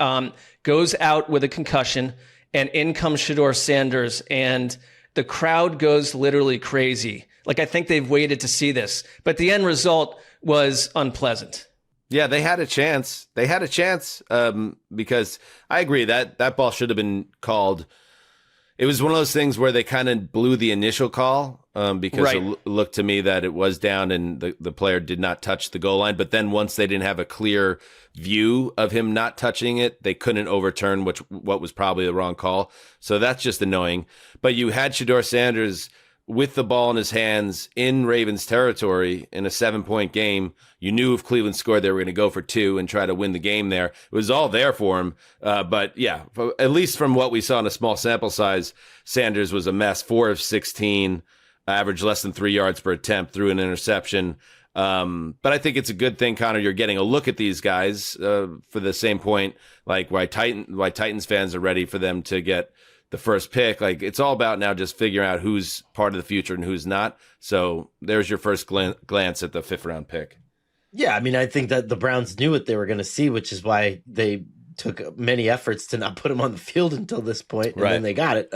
goes out with a concussion, and in comes Shedeur Sanders, and the crowd goes literally crazy. Like, I think they've waited to see this, but the end result was unpleasant. Yeah, they had a chance. Because I agree that ball should have been called. It was one of those things where they kind of blew the initial call because it looked to me that it was down and the player did not touch the goal line. But then once they didn't have a clear view of him not touching it, they couldn't overturn what was probably the wrong call. So that's just annoying. But you had Shedeur Sanders with the ball in his hands in Ravens territory in a 7-point game. You knew if Cleveland scored, they were going to go for 2 and try to win the game there. It was all there for him. But yeah, at least from what we saw in a small sample size, Sanders was a mess. 4 of 16, averaged less than 3 yards per attempt, threw an interception. But I think it's a good thing, Connor, you're getting a look at these guys for the same point, like why Titans fans are ready for them to get the first pick. Like, it's all about now just figuring out who's part of the future and who's not. So there's your first glance at the 5th round pick. Yeah, I mean, I think that the Browns knew what they were going to see, which is why they took many efforts to not put him on the field until this point, and then they got it.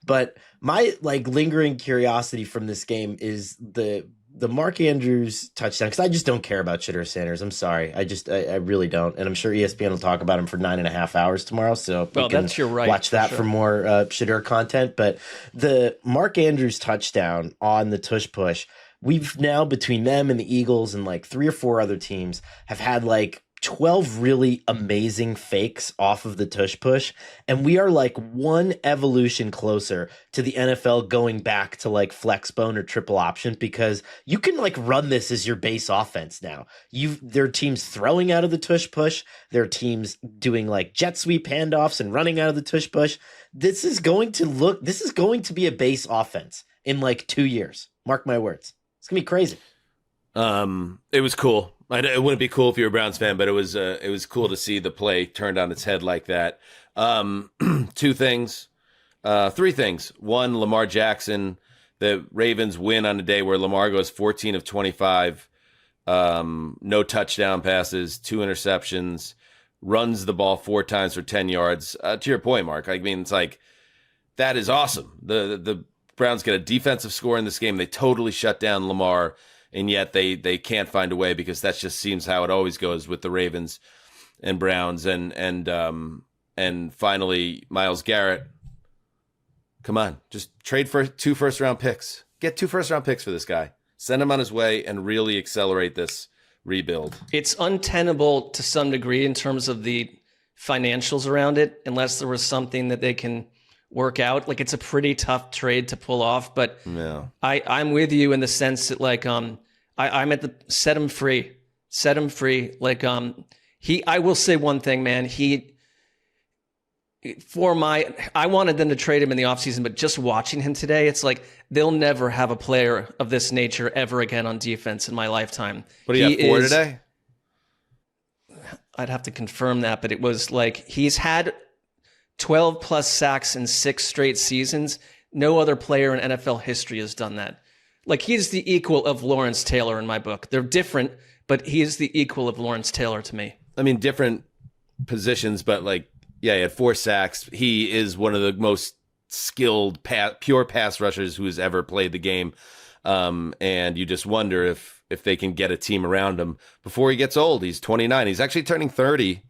But my lingering curiosity from this game is the Mark Andrews touchdown, because I just don't care about Shedeur Sanders. I'm sorry. I really don't. And I'm sure ESPN will talk about him for 9.5 hours tomorrow. So that's your right. Watch that for more Shedeur content. But the Mark Andrews touchdown on the tush push, we've now, between them and the Eagles and 3 or 4 other teams, have had 12 really amazing fakes off of the tush push, and we are one evolution closer to the NFL going back to flex bone or triple option, because you can run this as your base offense now. There are teams throwing out of the tush push, there are teams doing jet sweep handoffs and running out of the tush push. This is going to be a base offense in 2 years. Mark my words. It's gonna be crazy. It was cool. It wouldn't be cool if you're a Browns fan, but it was cool to see the play turned on its head like that. 3 things. 1, Lamar Jackson. The Ravens win on a day where Lamar goes 14 of 25, no touchdown passes, 2 interceptions, runs the ball 4 times for 10 yards. To your point, Mark, I mean, it's that is awesome. The Browns get a defensive score in this game. They totally shut down Lamar. And yet they can't find a way, because that just seems how it always goes with the Ravens and Browns. And finally, Myles Garrett. Come on, just trade for 2 first-round picks. Get 2 first-round picks for this guy. Send him on his way and really accelerate this rebuild. It's untenable to some degree in terms of the financials around it, unless there was something that they can work out. It's a pretty tough trade to pull off, but yeah. I'm with you in the sense that I'm at the set him free. I will say one thing, man. I wanted them to trade him in the offseason, but just watching him today, it's they'll never have a player of this nature ever again on defense in my lifetime. What do you have, 4 today? I'd have to confirm that, but it was he's had 12 plus sacks in 6 straight seasons. No other player in NFL history has done that. He's the equal of Lawrence Taylor in my book. They're different, but he is the equal of Lawrence Taylor to me. I mean, different positions, but he had 4 sacks. He is one of the most skilled, pure pass rushers who has ever played the game. And you just wonder if they can get a team around him before he gets old. He's 29. He's actually turning 30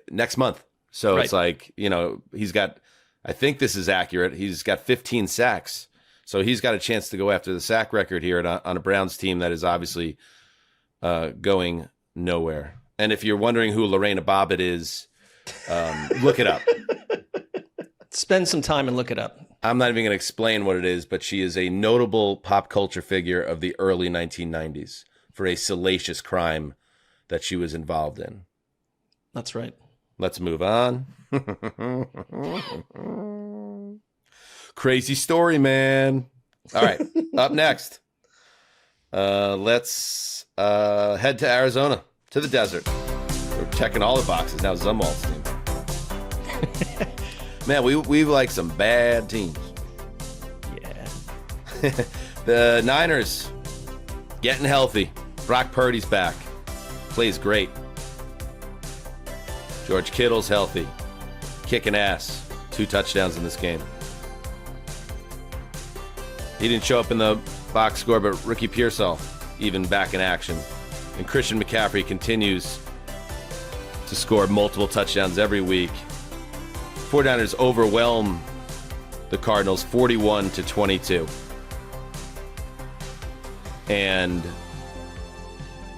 next month. So right. It's he's got, I think this is accurate, he's got 15 sacks. So he's got a chance to go after the sack record here on a Browns team that is obviously going nowhere. And if you're wondering who Lorena Bobbitt is, look it up. Spend some time and look it up. I'm not even going to explain what it is, but she is a notable pop culture figure of the early 1990s for a salacious crime that she was involved in. That's right. Let's move on. Crazy story, man. All right, up next. Let's head to Arizona, to the desert. We're checking all the boxes. Now Zumwalt's team. Man, we like some bad teams. Yeah. The Niners getting healthy. Brock Purdy's back. Plays great. George Kittle's healthy. Kicking ass. 2 touchdowns in this game. He didn't show up in the box score, but Ricky Pearsall even back in action and Christian McCaffrey continues to score multiple touchdowns every week. 49ers overwhelm the Cardinals 41-22. And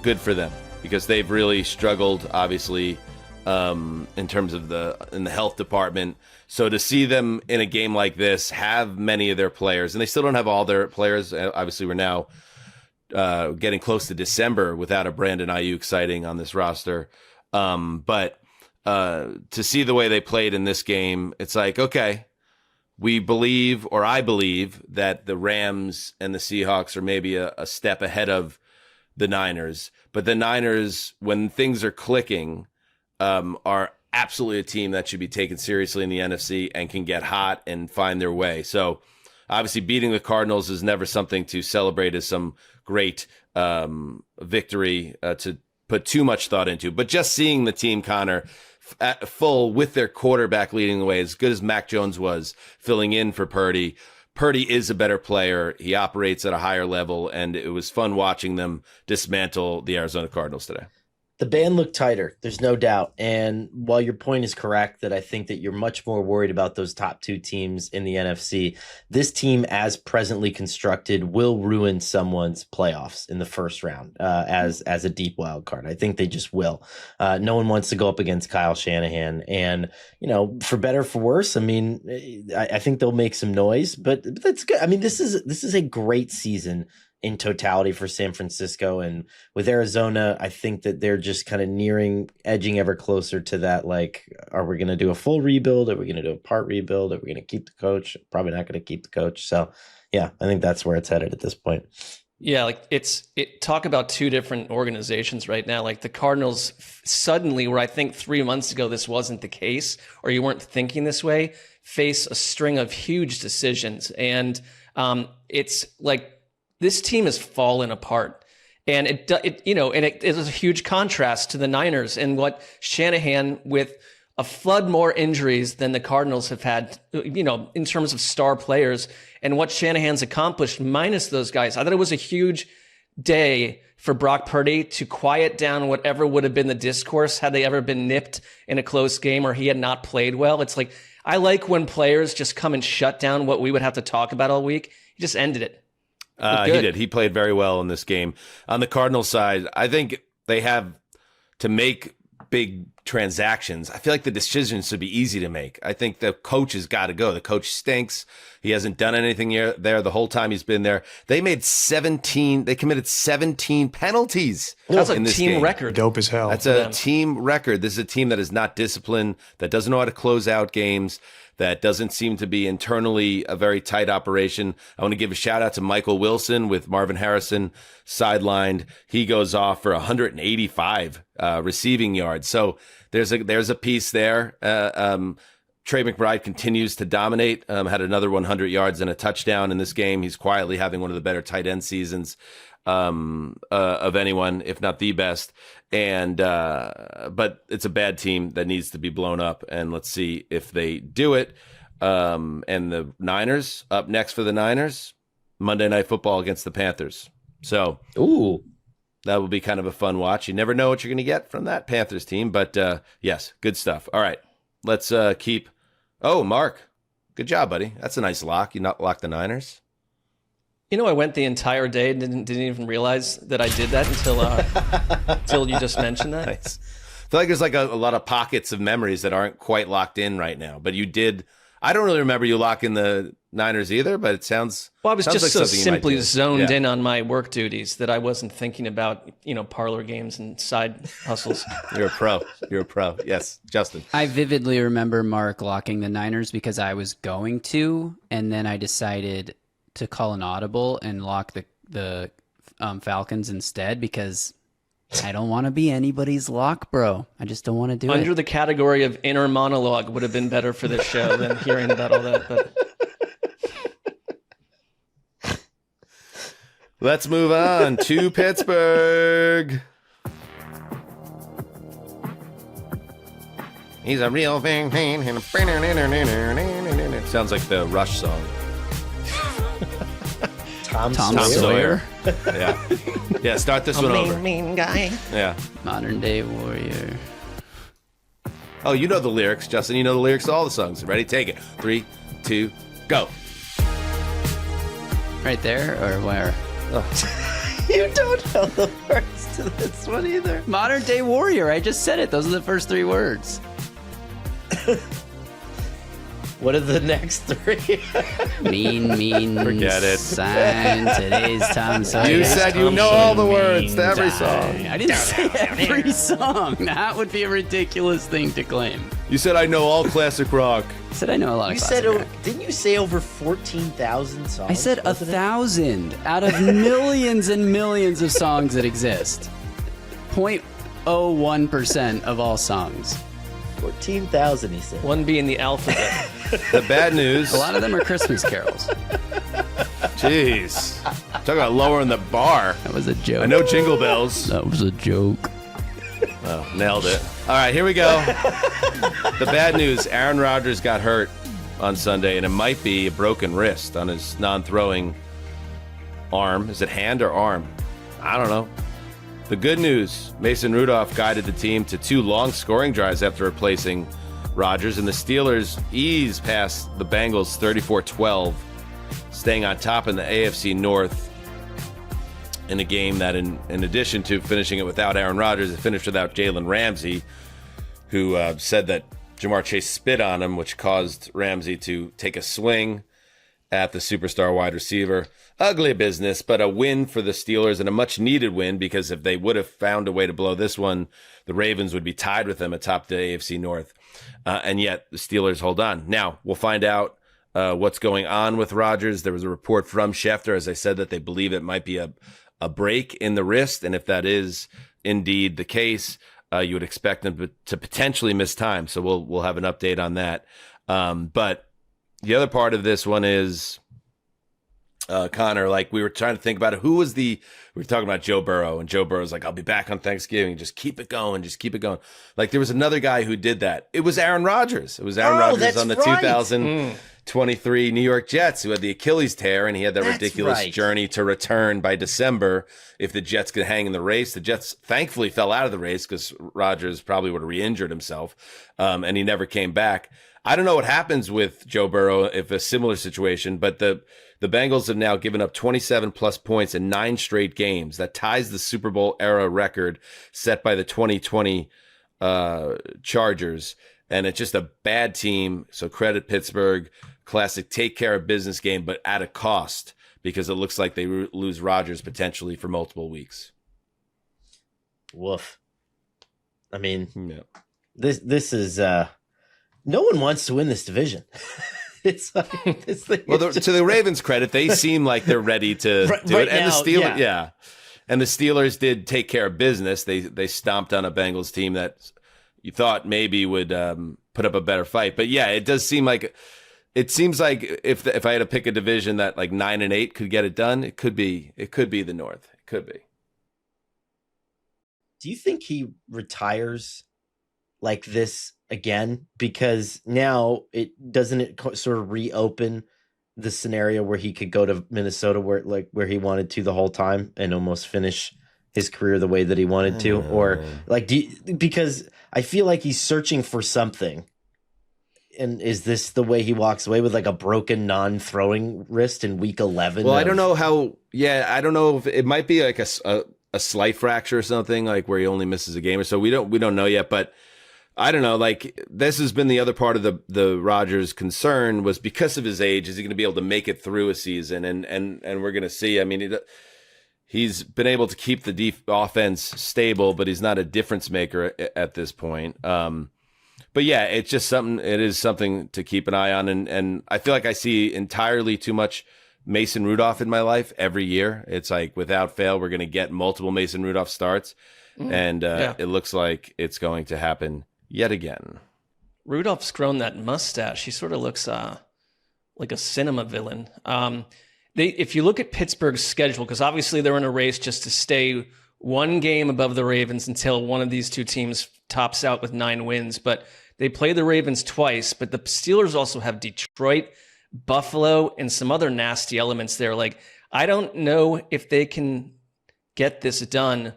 good for them, because they've really struggled, obviously, in terms of in the health department. So to see them in a game like this have many of their players, and they still don't have all their players. Obviously, we're now getting close to December without a Brandon Ayuk sighting on this roster. But to see the way they played in this game, it's like, okay, we believe, or I believe, that the Rams and the Seahawks are maybe a step ahead of the Niners. But the Niners, when things are clicking, are absolutely a team that should be taken seriously in the NFC and can get hot and find their way. So obviously beating the Cardinals is never something to celebrate as some great victory to put too much thought into. But just seeing the team, Connor, at full with their quarterback leading the way, as good as Mac Jones was filling in for Purdy. Purdy is a better player. He operates at a higher level, and it was fun watching them dismantle the Arizona Cardinals today. The band looked tighter, there's no doubt. And while your point is correct that I think that you're much more worried about those top two teams in the NFC, this team as presently constructed will ruin someone's playoffs in the first round as a deep wild card. I think they just will. No one wants to go up against Kyle Shanahan. And, for better or for worse, I mean, I think they'll make some noise, but that's good. I mean, this is a great season in totality for San Francisco. And with Arizona, I think that they're just kind of edging ever closer to that. Like, are we going to do a full rebuild? Are we going to do a part rebuild? Are we going to keep the coach? Probably not going to keep the coach. So yeah, I think that's where it's headed at this point. Yeah, like talk about two different organizations right now. Like the Cardinals suddenly, where I think 3 months ago this wasn't the case, or you weren't thinking this way, face a string of huge decisions. And it's like, this team has fallen apart, and it is a huge contrast to the Niners and what Shanahan, with a flood more injuries than the Cardinals have had, in terms of star players, and what Shanahan's accomplished minus those guys. I thought it was a huge day for Brock Purdy to quiet down whatever would have been the discourse had they ever been nipped in a close game or he had not played well. It's like, I like when players just come and shut down what we would have to talk about all week. He just ended it. He did. He played very well in this game. On the Cardinals side, I think they have to make big transactions. I feel like the decisions should be easy to make. I think the coach has got to go. The coach stinks. He hasn't done anything there the whole time he's been there. They committed 17 penalties. That's a in this team game. record. Dope as hell. That's a team record. This is a team that is not disciplined, that doesn't know how to close out games, that doesn't seem to be internally a very tight operation. I want to give a shout out to Michael Wilson with Marvin Harrison sidelined. He goes off for 185 receiving yards. So there's a piece there. Trey McBride continues to dominate, had another 100 yards and a touchdown in this game. He's quietly having one of the better tight end seasons of anyone, if not the best. And but it's a bad team that needs to be blown up, and let's see if they do it. And the Niners up next for the Niners, Monday Night Football against the Panthers. So that will be kind of a fun watch. You never know what you're going to get from that Panthers team, but yes, good stuff. All right, let's keep. Oh, Mark, good job, buddy. That's a nice lock. You not lock the Niners. I went the entire day and didn't even realize that I did that until you just mentioned that. Nice. I feel like there's like a lot of pockets of memories that aren't quite locked in right now, but you did. I don't really remember you locking the Niners either, but it sounds. Well, I was just like so simply zoned in on my work duties that I wasn't thinking about, parlor games and side hustles. You're a pro. You're a pro. Yes, Justin. I vividly remember Mark locking the Niners because I was going to, and then I decided to call an audible and lock the Falcons instead because I don't want to be anybody's lock, bro. I just don't want to do it. Under the category of inner monologue would have been better for this show than hearing about all that. But let's move on to Pittsburgh. He's a real thing. Sounds like the Rush song. Tom Sawyer. Yeah. Start this one over. Mean guy. Yeah. Modern day warrior. Oh, you know the lyrics, Justin. You know the lyrics to all the songs. Ready? Take it. 3, 2, go. Right there or where? You don't know the words to this one either. Modern day warrior. I just said it. Those are the first 3 words. What are the next 3? mean. Forget it. Sign. Today's Tom Sawyer. You said you know all the words to every song. I didn't say every song. That would be a ridiculous thing to claim. You said I know all classic rock. I said I know a lot of You classic said, rock. didn't you say over 14,000 songs? I said 1,000 out of millions and millions of songs that exist. 0.01% of all songs. 14,000, he said. One being the alphabet. The bad news. A lot of them are Christmas carols. Jeez. Talk about lowering the bar. That was a joke. I know Jingle Bells. That was a joke. Oh, nailed it. All right, here we go. The bad news. Aaron Rodgers got hurt on Sunday, and it might be a broken wrist on his non-throwing arm. Is it hand or arm? I don't know. The good news, Mason Rudolph guided the team to 2 long scoring drives after replacing Rodgers, and the Steelers ease past the Bengals 34-12, staying on top in the AFC North in a game that, in addition to finishing it without Aaron Rodgers, it finished without Jalen Ramsey, who said that Jamar Chase spit on him, which caused Ramsey to take a swing at the superstar wide receiver. Ugly business, but a win for the Steelers, and a much-needed win, because if they would have found a way to blow this one, the Ravens would be tied with them atop the AFC North. And yet the Steelers hold on. Now, we'll find out what's going on with Rodgers. There was a report from Schefter, as I said, that they believe it might be a break in the wrist, and if that is indeed the case, you would expect them to potentially miss time. So we'll have an update on that. But the other part of this one is, Connor, like we were trying to think about it. We were talking about Joe Burrow, and Joe Burrow's like, I'll be back on Thanksgiving. Just keep it going. Just keep it going. Like there was another guy who did that. It was Aaron Rodgers. It was Aaron Rodgers on the 2023 New York Jets, who had the Achilles tear, and he had that ridiculous journey to return by December if the Jets could hang in the race. The Jets thankfully fell out of the race because Rodgers probably would have re-injured himself, and he never came back. I don't know what happens with Joe Burrow if a similar situation, but the Bengals have now given up 27-plus points in 9 straight games. That ties the Super Bowl era record set by the 2020 Chargers. And it's just a bad team. So credit Pittsburgh. Classic take care of business game, but at a cost, because it looks like they lose Rodgers potentially for multiple weeks. Woof. I mean, this is no one wants to win this division. It's like this thing. Well, to the Ravens' credit, they seem like they're ready to do it. And now, the Steelers, and the Steelers did take care of business. They stomped on a Bengals team that you thought maybe would put up a better fight. But yeah, it does seem like if I had to pick a division that like 9-8 could get it done, it could be the North. It could be. Do you think he retires like this again? Because now it sort of reopen the scenario where he could go to Minnesota where he wanted to the whole time and almost finish his career the way that he wanted to, or like because I feel like he's searching for something. And is this the way he walks away with like a broken non-throwing wrist in week 11? Well, I don't know how. Yeah, I don't know if it might be like a slight fracture or something, like where he only misses a game or so. We don't know yet, but I don't know. Like this has been the other part of the Rodgers concern, was because of his age. Is he going to be able to make it through a season? And we're going to see. I mean, he's been able to keep the offense stable, but he's not a difference maker at this point. But yeah, it's just something. It is something to keep an eye on, and I feel like I see entirely too much Mason Rudolph in my life every year. It's like without fail, we're going to get multiple Mason Rudolph starts, and it looks like it's going to happen yet again. Rudolph's grown that mustache. He sort of looks like a cinema villain. If you look at Pittsburgh's schedule, because obviously they're in a race just to stay one game above the Ravens until one of these two teams tops out with 9 wins, but they play the Ravens twice, but the Steelers also have Detroit, Buffalo and some other nasty elements there. Like, I don't know if they can get this done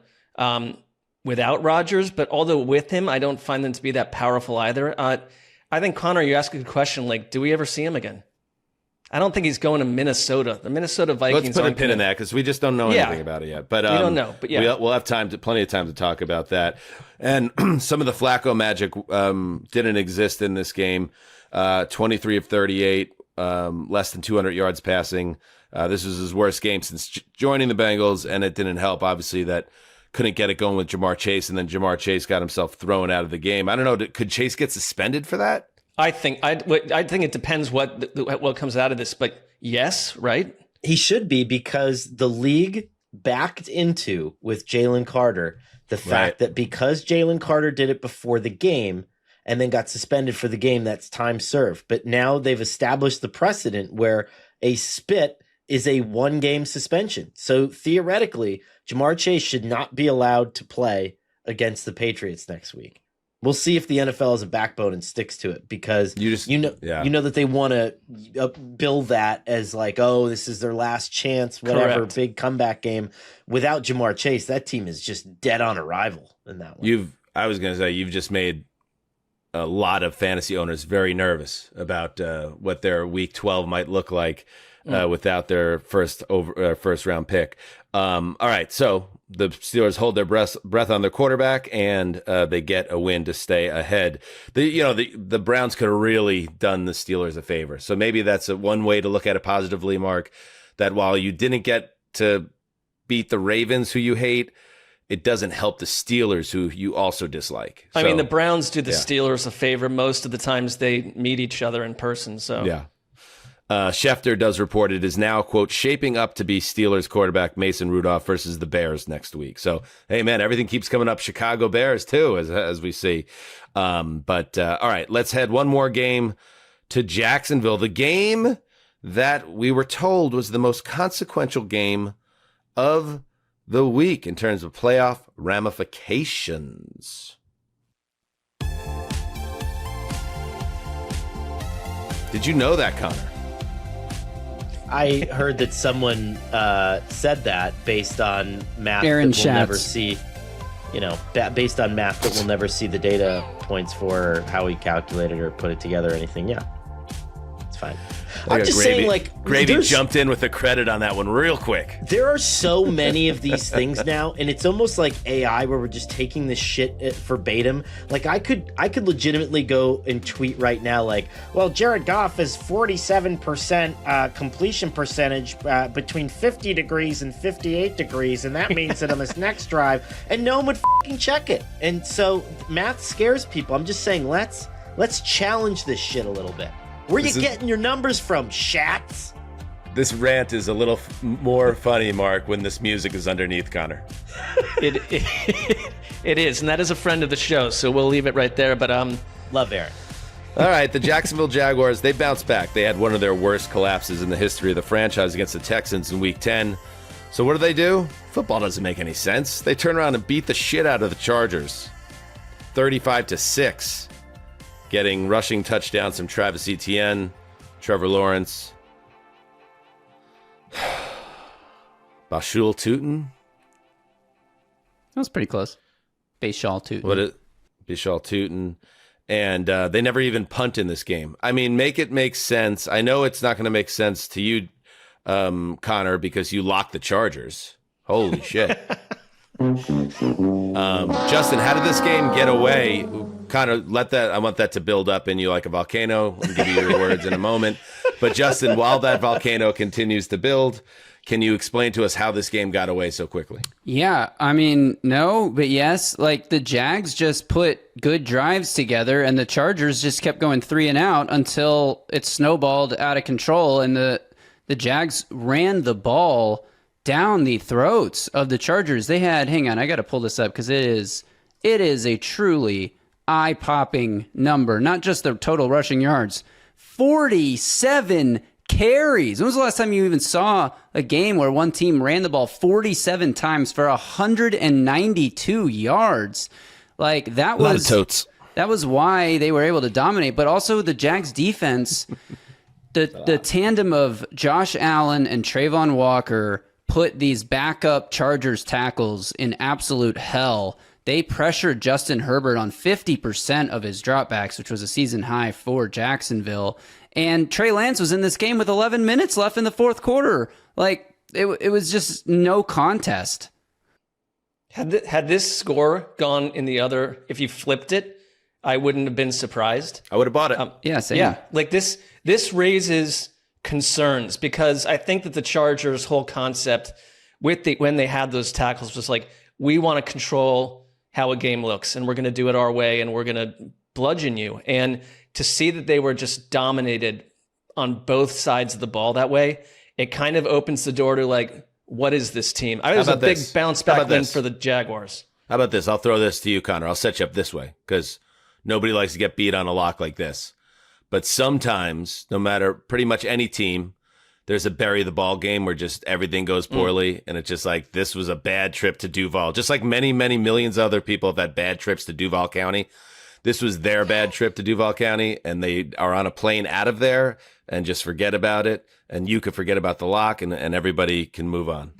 without Rodgers, but although with him, I don't find them to be that powerful either. I think, Connor, you asked a good question. Like, do we ever see him again? I don't think he's going to Minnesota. The Minnesota Vikings. Let's put a pin in that because we just don't know anything about it yet. But we don't know. But yeah, we'll have plenty of time to talk about that. And some of the Flacco magic didn't exist in this game. 23 of 38, less than 200 yards passing. This was his worst game since joining the Bengals, and it didn't help. Obviously, that couldn't get it going with Jamar Chase, and then Jamar Chase got himself thrown out of the game. I don't know. Could Chase get suspended for that? I think it depends what comes out of this, but yes, right? He should be, because the league backed into with Jalen Carter the fact that because Jalen Carter did it before the game and then got suspended for the game, that's time served. But now they've established the precedent where a spit is a 1-game suspension. So theoretically, Jamar Chase should not be allowed to play against the Patriots next week. We'll see if the NFL has a backbone and sticks to it, because you know that they want to bill that as like, oh, this is their last chance, whatever. Correct. Big comeback game. Without Jamar Chase, that team is just dead on arrival in that one. I was going to say, you've just made a lot of fantasy owners very nervous about what their Week 12 might look like without their first round pick. All right, so the Steelers hold their breath on their quarterback, and they get a win to stay ahead. The Browns could have really done the Steelers a favor. So maybe that's one way to look at it positively, Mark, that while you didn't get to beat the Ravens, who you hate, it doesn't help the Steelers, who you also dislike. I mean, the Browns do the Steelers a favor most of the times they meet each other in person. So yeah. Schefter does report it is now, quote, shaping up to be Steelers quarterback Mason Rudolph versus the Bears next week. So, hey, man, everything keeps coming up Chicago Bears, too, as we see. All right, let's head one more game to Jacksonville. The game that we were told was the most consequential game of the week in terms of playoff ramifications. Did you know that, Connor? I heard that someone said that based on math Aaron that we'll never see. Based on math that we'll never see the data points for how he calculated or put it together or anything. Yeah, it's fine. I'm just saying, like, Gravy jumped in with the credit on that one real quick. There are so many of these things now, and it's almost like AI, where we're just taking this shit verbatim. Like, I could legitimately go and tweet right now, like, well, Jared Goff is 47% completion percentage between 50 degrees and 58 degrees, and that means that on this next drive, and no one would fucking check it. And so math scares people. I'm just saying, let's challenge this shit a little bit. Where you getting your numbers from, Shats? This rant is a little more funny, Mark, when this music is underneath, Connor. It is, and that is a friend of the show, so we'll leave it right there. But love Aaron. All right, the Jacksonville Jaguars, they bounced back. They had one of their worst collapses in the history of the franchise against the Texans in Week 10. So what do? Football doesn't make any sense. They turn around and beat the shit out of the Chargers, 35-6. Getting rushing touchdowns from Travis Etienne, Trevor Lawrence, Bashul Tootin. That was pretty close. Bashal Tootin. Bashal Tootin. And they never even punt in this game. I mean, make it make sense. I know it's not going to make sense to you, Connor, because you locked the Chargers. Holy shit. Justin, how did this game get away? Kind of I want that to build up in you like a volcano. I'll give you your words in a moment. But Justin, while that volcano continues to build, can you explain to us how this game got away so quickly? Yeah, I mean, no, but yes. Like, the Jags just put good drives together, and the Chargers just kept going 3 and out until it snowballed out of control, and the Jags ran the ball down the throats of the Chargers. They had, hang on, I got to pull this up because it is a truly eye-popping number. Not just the total rushing yards, 47 carries. When was the last time you even saw a game where one team ran the ball 47 times for 192 yards? Like, that was a lot of totes. That was why they were able to dominate. But also the Jags defense the tandem of Josh Allen and Trayvon Walker put these backup Chargers tackles in absolute hell. They pressured Justin Herbert on 50% of his dropbacks, which was a season high for Jacksonville. And Trey Lance was in this game with 11 minutes left in the fourth quarter. Like, it was just no contest. Had this score gone in the other, if you flipped it, I wouldn't have been surprised. I would have bought it. Yeah, same. Yeah, like this raises concerns because I think that the Chargers' whole concept when they had those tackles was like, we want to control how a game looks, and we're going to do it our way, and we're going to bludgeon you. And to see that they were just dominated on both sides of the ball that way, it kind of opens the door to like, what is this team? I was a big bounce back win for the Jaguars. How about this? I'll throw this to you, Connor. I'll set you up this way because nobody likes to get beat on a lock like this. But sometimes, no matter pretty much any team, there's a bury the ball game where just everything goes poorly. And it's just like, this was a bad trip to Duval. Just like many, many millions of other people have had bad trips to Duval County. This was their bad trip to Duval County, and they are on a plane out of there and just forget about it. And you could forget about the lock, and everybody can move on.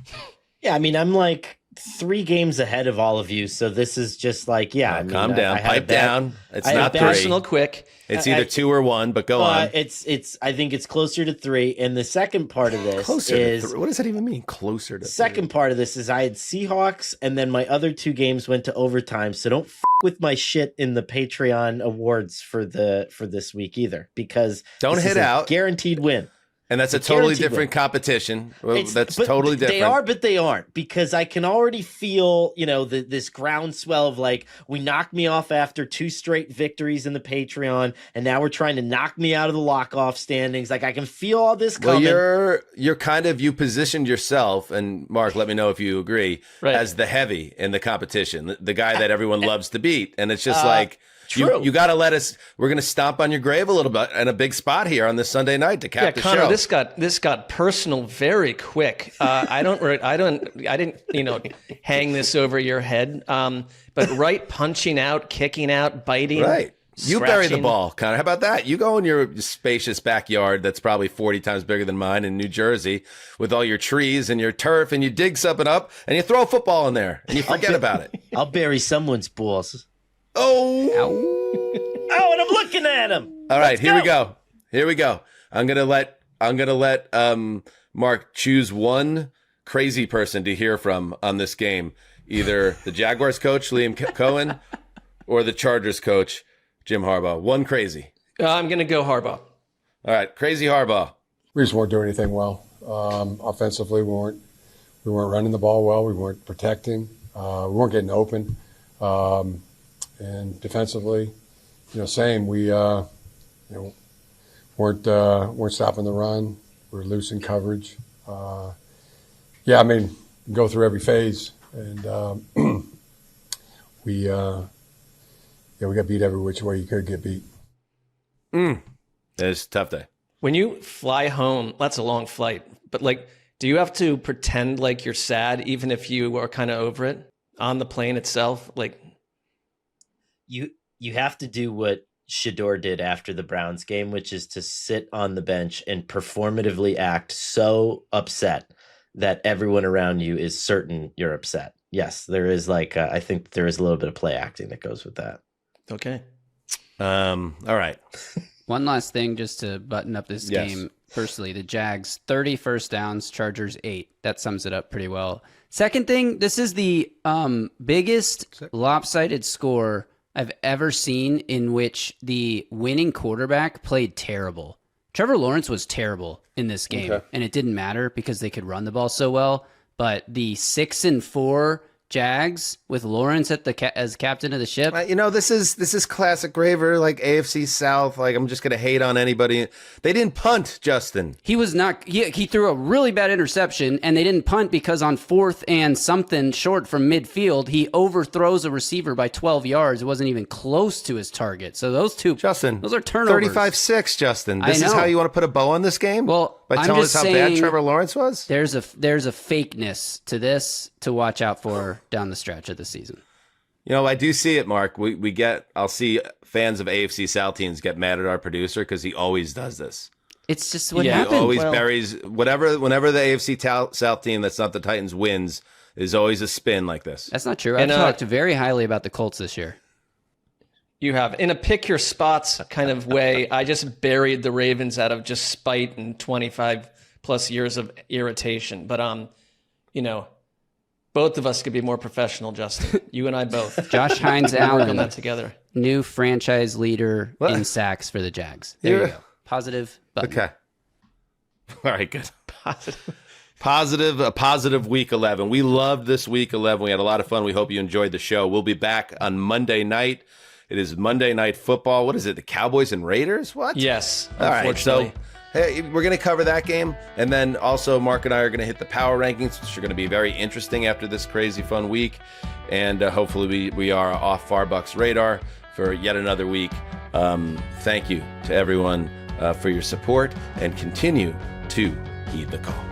Yeah, I mean, I'm like 3 games ahead of all of you, so this is just like, calm down, pipe down. It's not 3. Personal quick. It's either 2 or 1, but go on. I think it's closer to 3. And the second part of this is what does that even mean? Closer to 3? Second part of this is I had Seahawks, and then my other 2 games went to overtime. So don't with my shit in the Patreon awards for this week either, because don't hit out. Guaranteed win. And that's a totally different competition. That's totally different. They are, but they aren't, because I can already feel, this groundswell of like, we knocked me off after 2 straight victories in the Patreon, and now we're trying to knock me out of the lock-off standings. Like, I can feel all this coming. Well, you positioned yourself, and Mark, let me know if you agree, as the heavy in the competition, the guy that everyone loves to beat. And it's just like, true. You got to let us. We're going to stomp on your grave a little bit in a big spot here on this Sunday night to cap the Connor, show. This got personal very quick. I didn't hang this over your head. But punching out, kicking out, biting. Right. You scratching. bury the ball, Connor. How about that? You go in your spacious backyard that's probably 40 times bigger than mine in New Jersey with all your trees and your turf, and you dig something up and you throw a football in there and you forget about it. I'll bury someone's balls. Oh, and I'm looking at him. All right, here we go. I'm gonna let Mark choose one crazy person to hear from on this game. Either the Jaguars coach Liam Cohen or the Chargers coach Jim Harbaugh. One crazy. I'm gonna go Harbaugh. All right, crazy Harbaugh. We just weren't doing anything well. Offensively, we weren't running the ball well. We weren't protecting. We weren't getting open. And defensively, same. We weren't stopping the run. We were loose in coverage. Go through every phase, and we got beat every which way you could get beat. It's a tough day. When you fly home, that's a long flight. But do you have to pretend like you're sad, even if you are kind of over it on the plane itself? You have to do what Shador did after the Browns game, which is to sit on the bench and performatively act so upset that everyone around you is certain you're upset. Yes, there is I think there is a little bit of play acting that goes with that. Okay. All right. One last thing just to button up this game. Firstly, the Jags, 30 first downs, Chargers 8. That sums it up pretty well. Second thing, this is the biggest lopsided score I've ever seen in which the winning quarterback played terrible. Trevor Lawrence was terrible in this game, and it didn't matter because they could run the ball so well. But the 6-4 Jags with Lawrence as captain of the ship. This is classic Graver, like AFC South. Like, I'm just gonna hate on anybody. They didn't punt, Justin. He was not. He threw a really bad interception, and they didn't punt because on 4th and something short from midfield, he overthrows a receiver by 12 yards. It wasn't even close to his target. So those are turnovers. 35-6, Justin. This is how you want to put a bow on this game? Well, by telling us how bad Trevor Lawrence was? There's a fakeness to this to watch out for down the stretch of the season. I do see it, Mark. I'll see fans of AFC South teams get mad at our producer because he always does this. It's just what He happened. always buries whenever the AFC South team that's not the Titans wins is always a spin like this. That's not true. I've talked very highly about the Colts this year. You have. In a pick your spots kind of way, I just buried the Ravens out of just spite and 25 plus years of irritation. But, both of us could be more professional, Justin. You and I both. Josh Hines Allen on that together. New franchise leader in sacks for the Jags. There you go. Positive button. Okay. All right, good. A positive week 11. We loved this week 11. We had a lot of fun. We hope you enjoyed the show. We'll be back on Monday night. It is Monday Night Football. What is it? The Cowboys and Raiders? What? Yes. All right. So, hey, we're going to cover that game. And then also Mark and I are going to hit the power rankings, which are going to be very interesting after this crazy fun week. And hopefully we are off Farbuck's radar for yet another week. Thank you to everyone for your support, and continue to heed the call.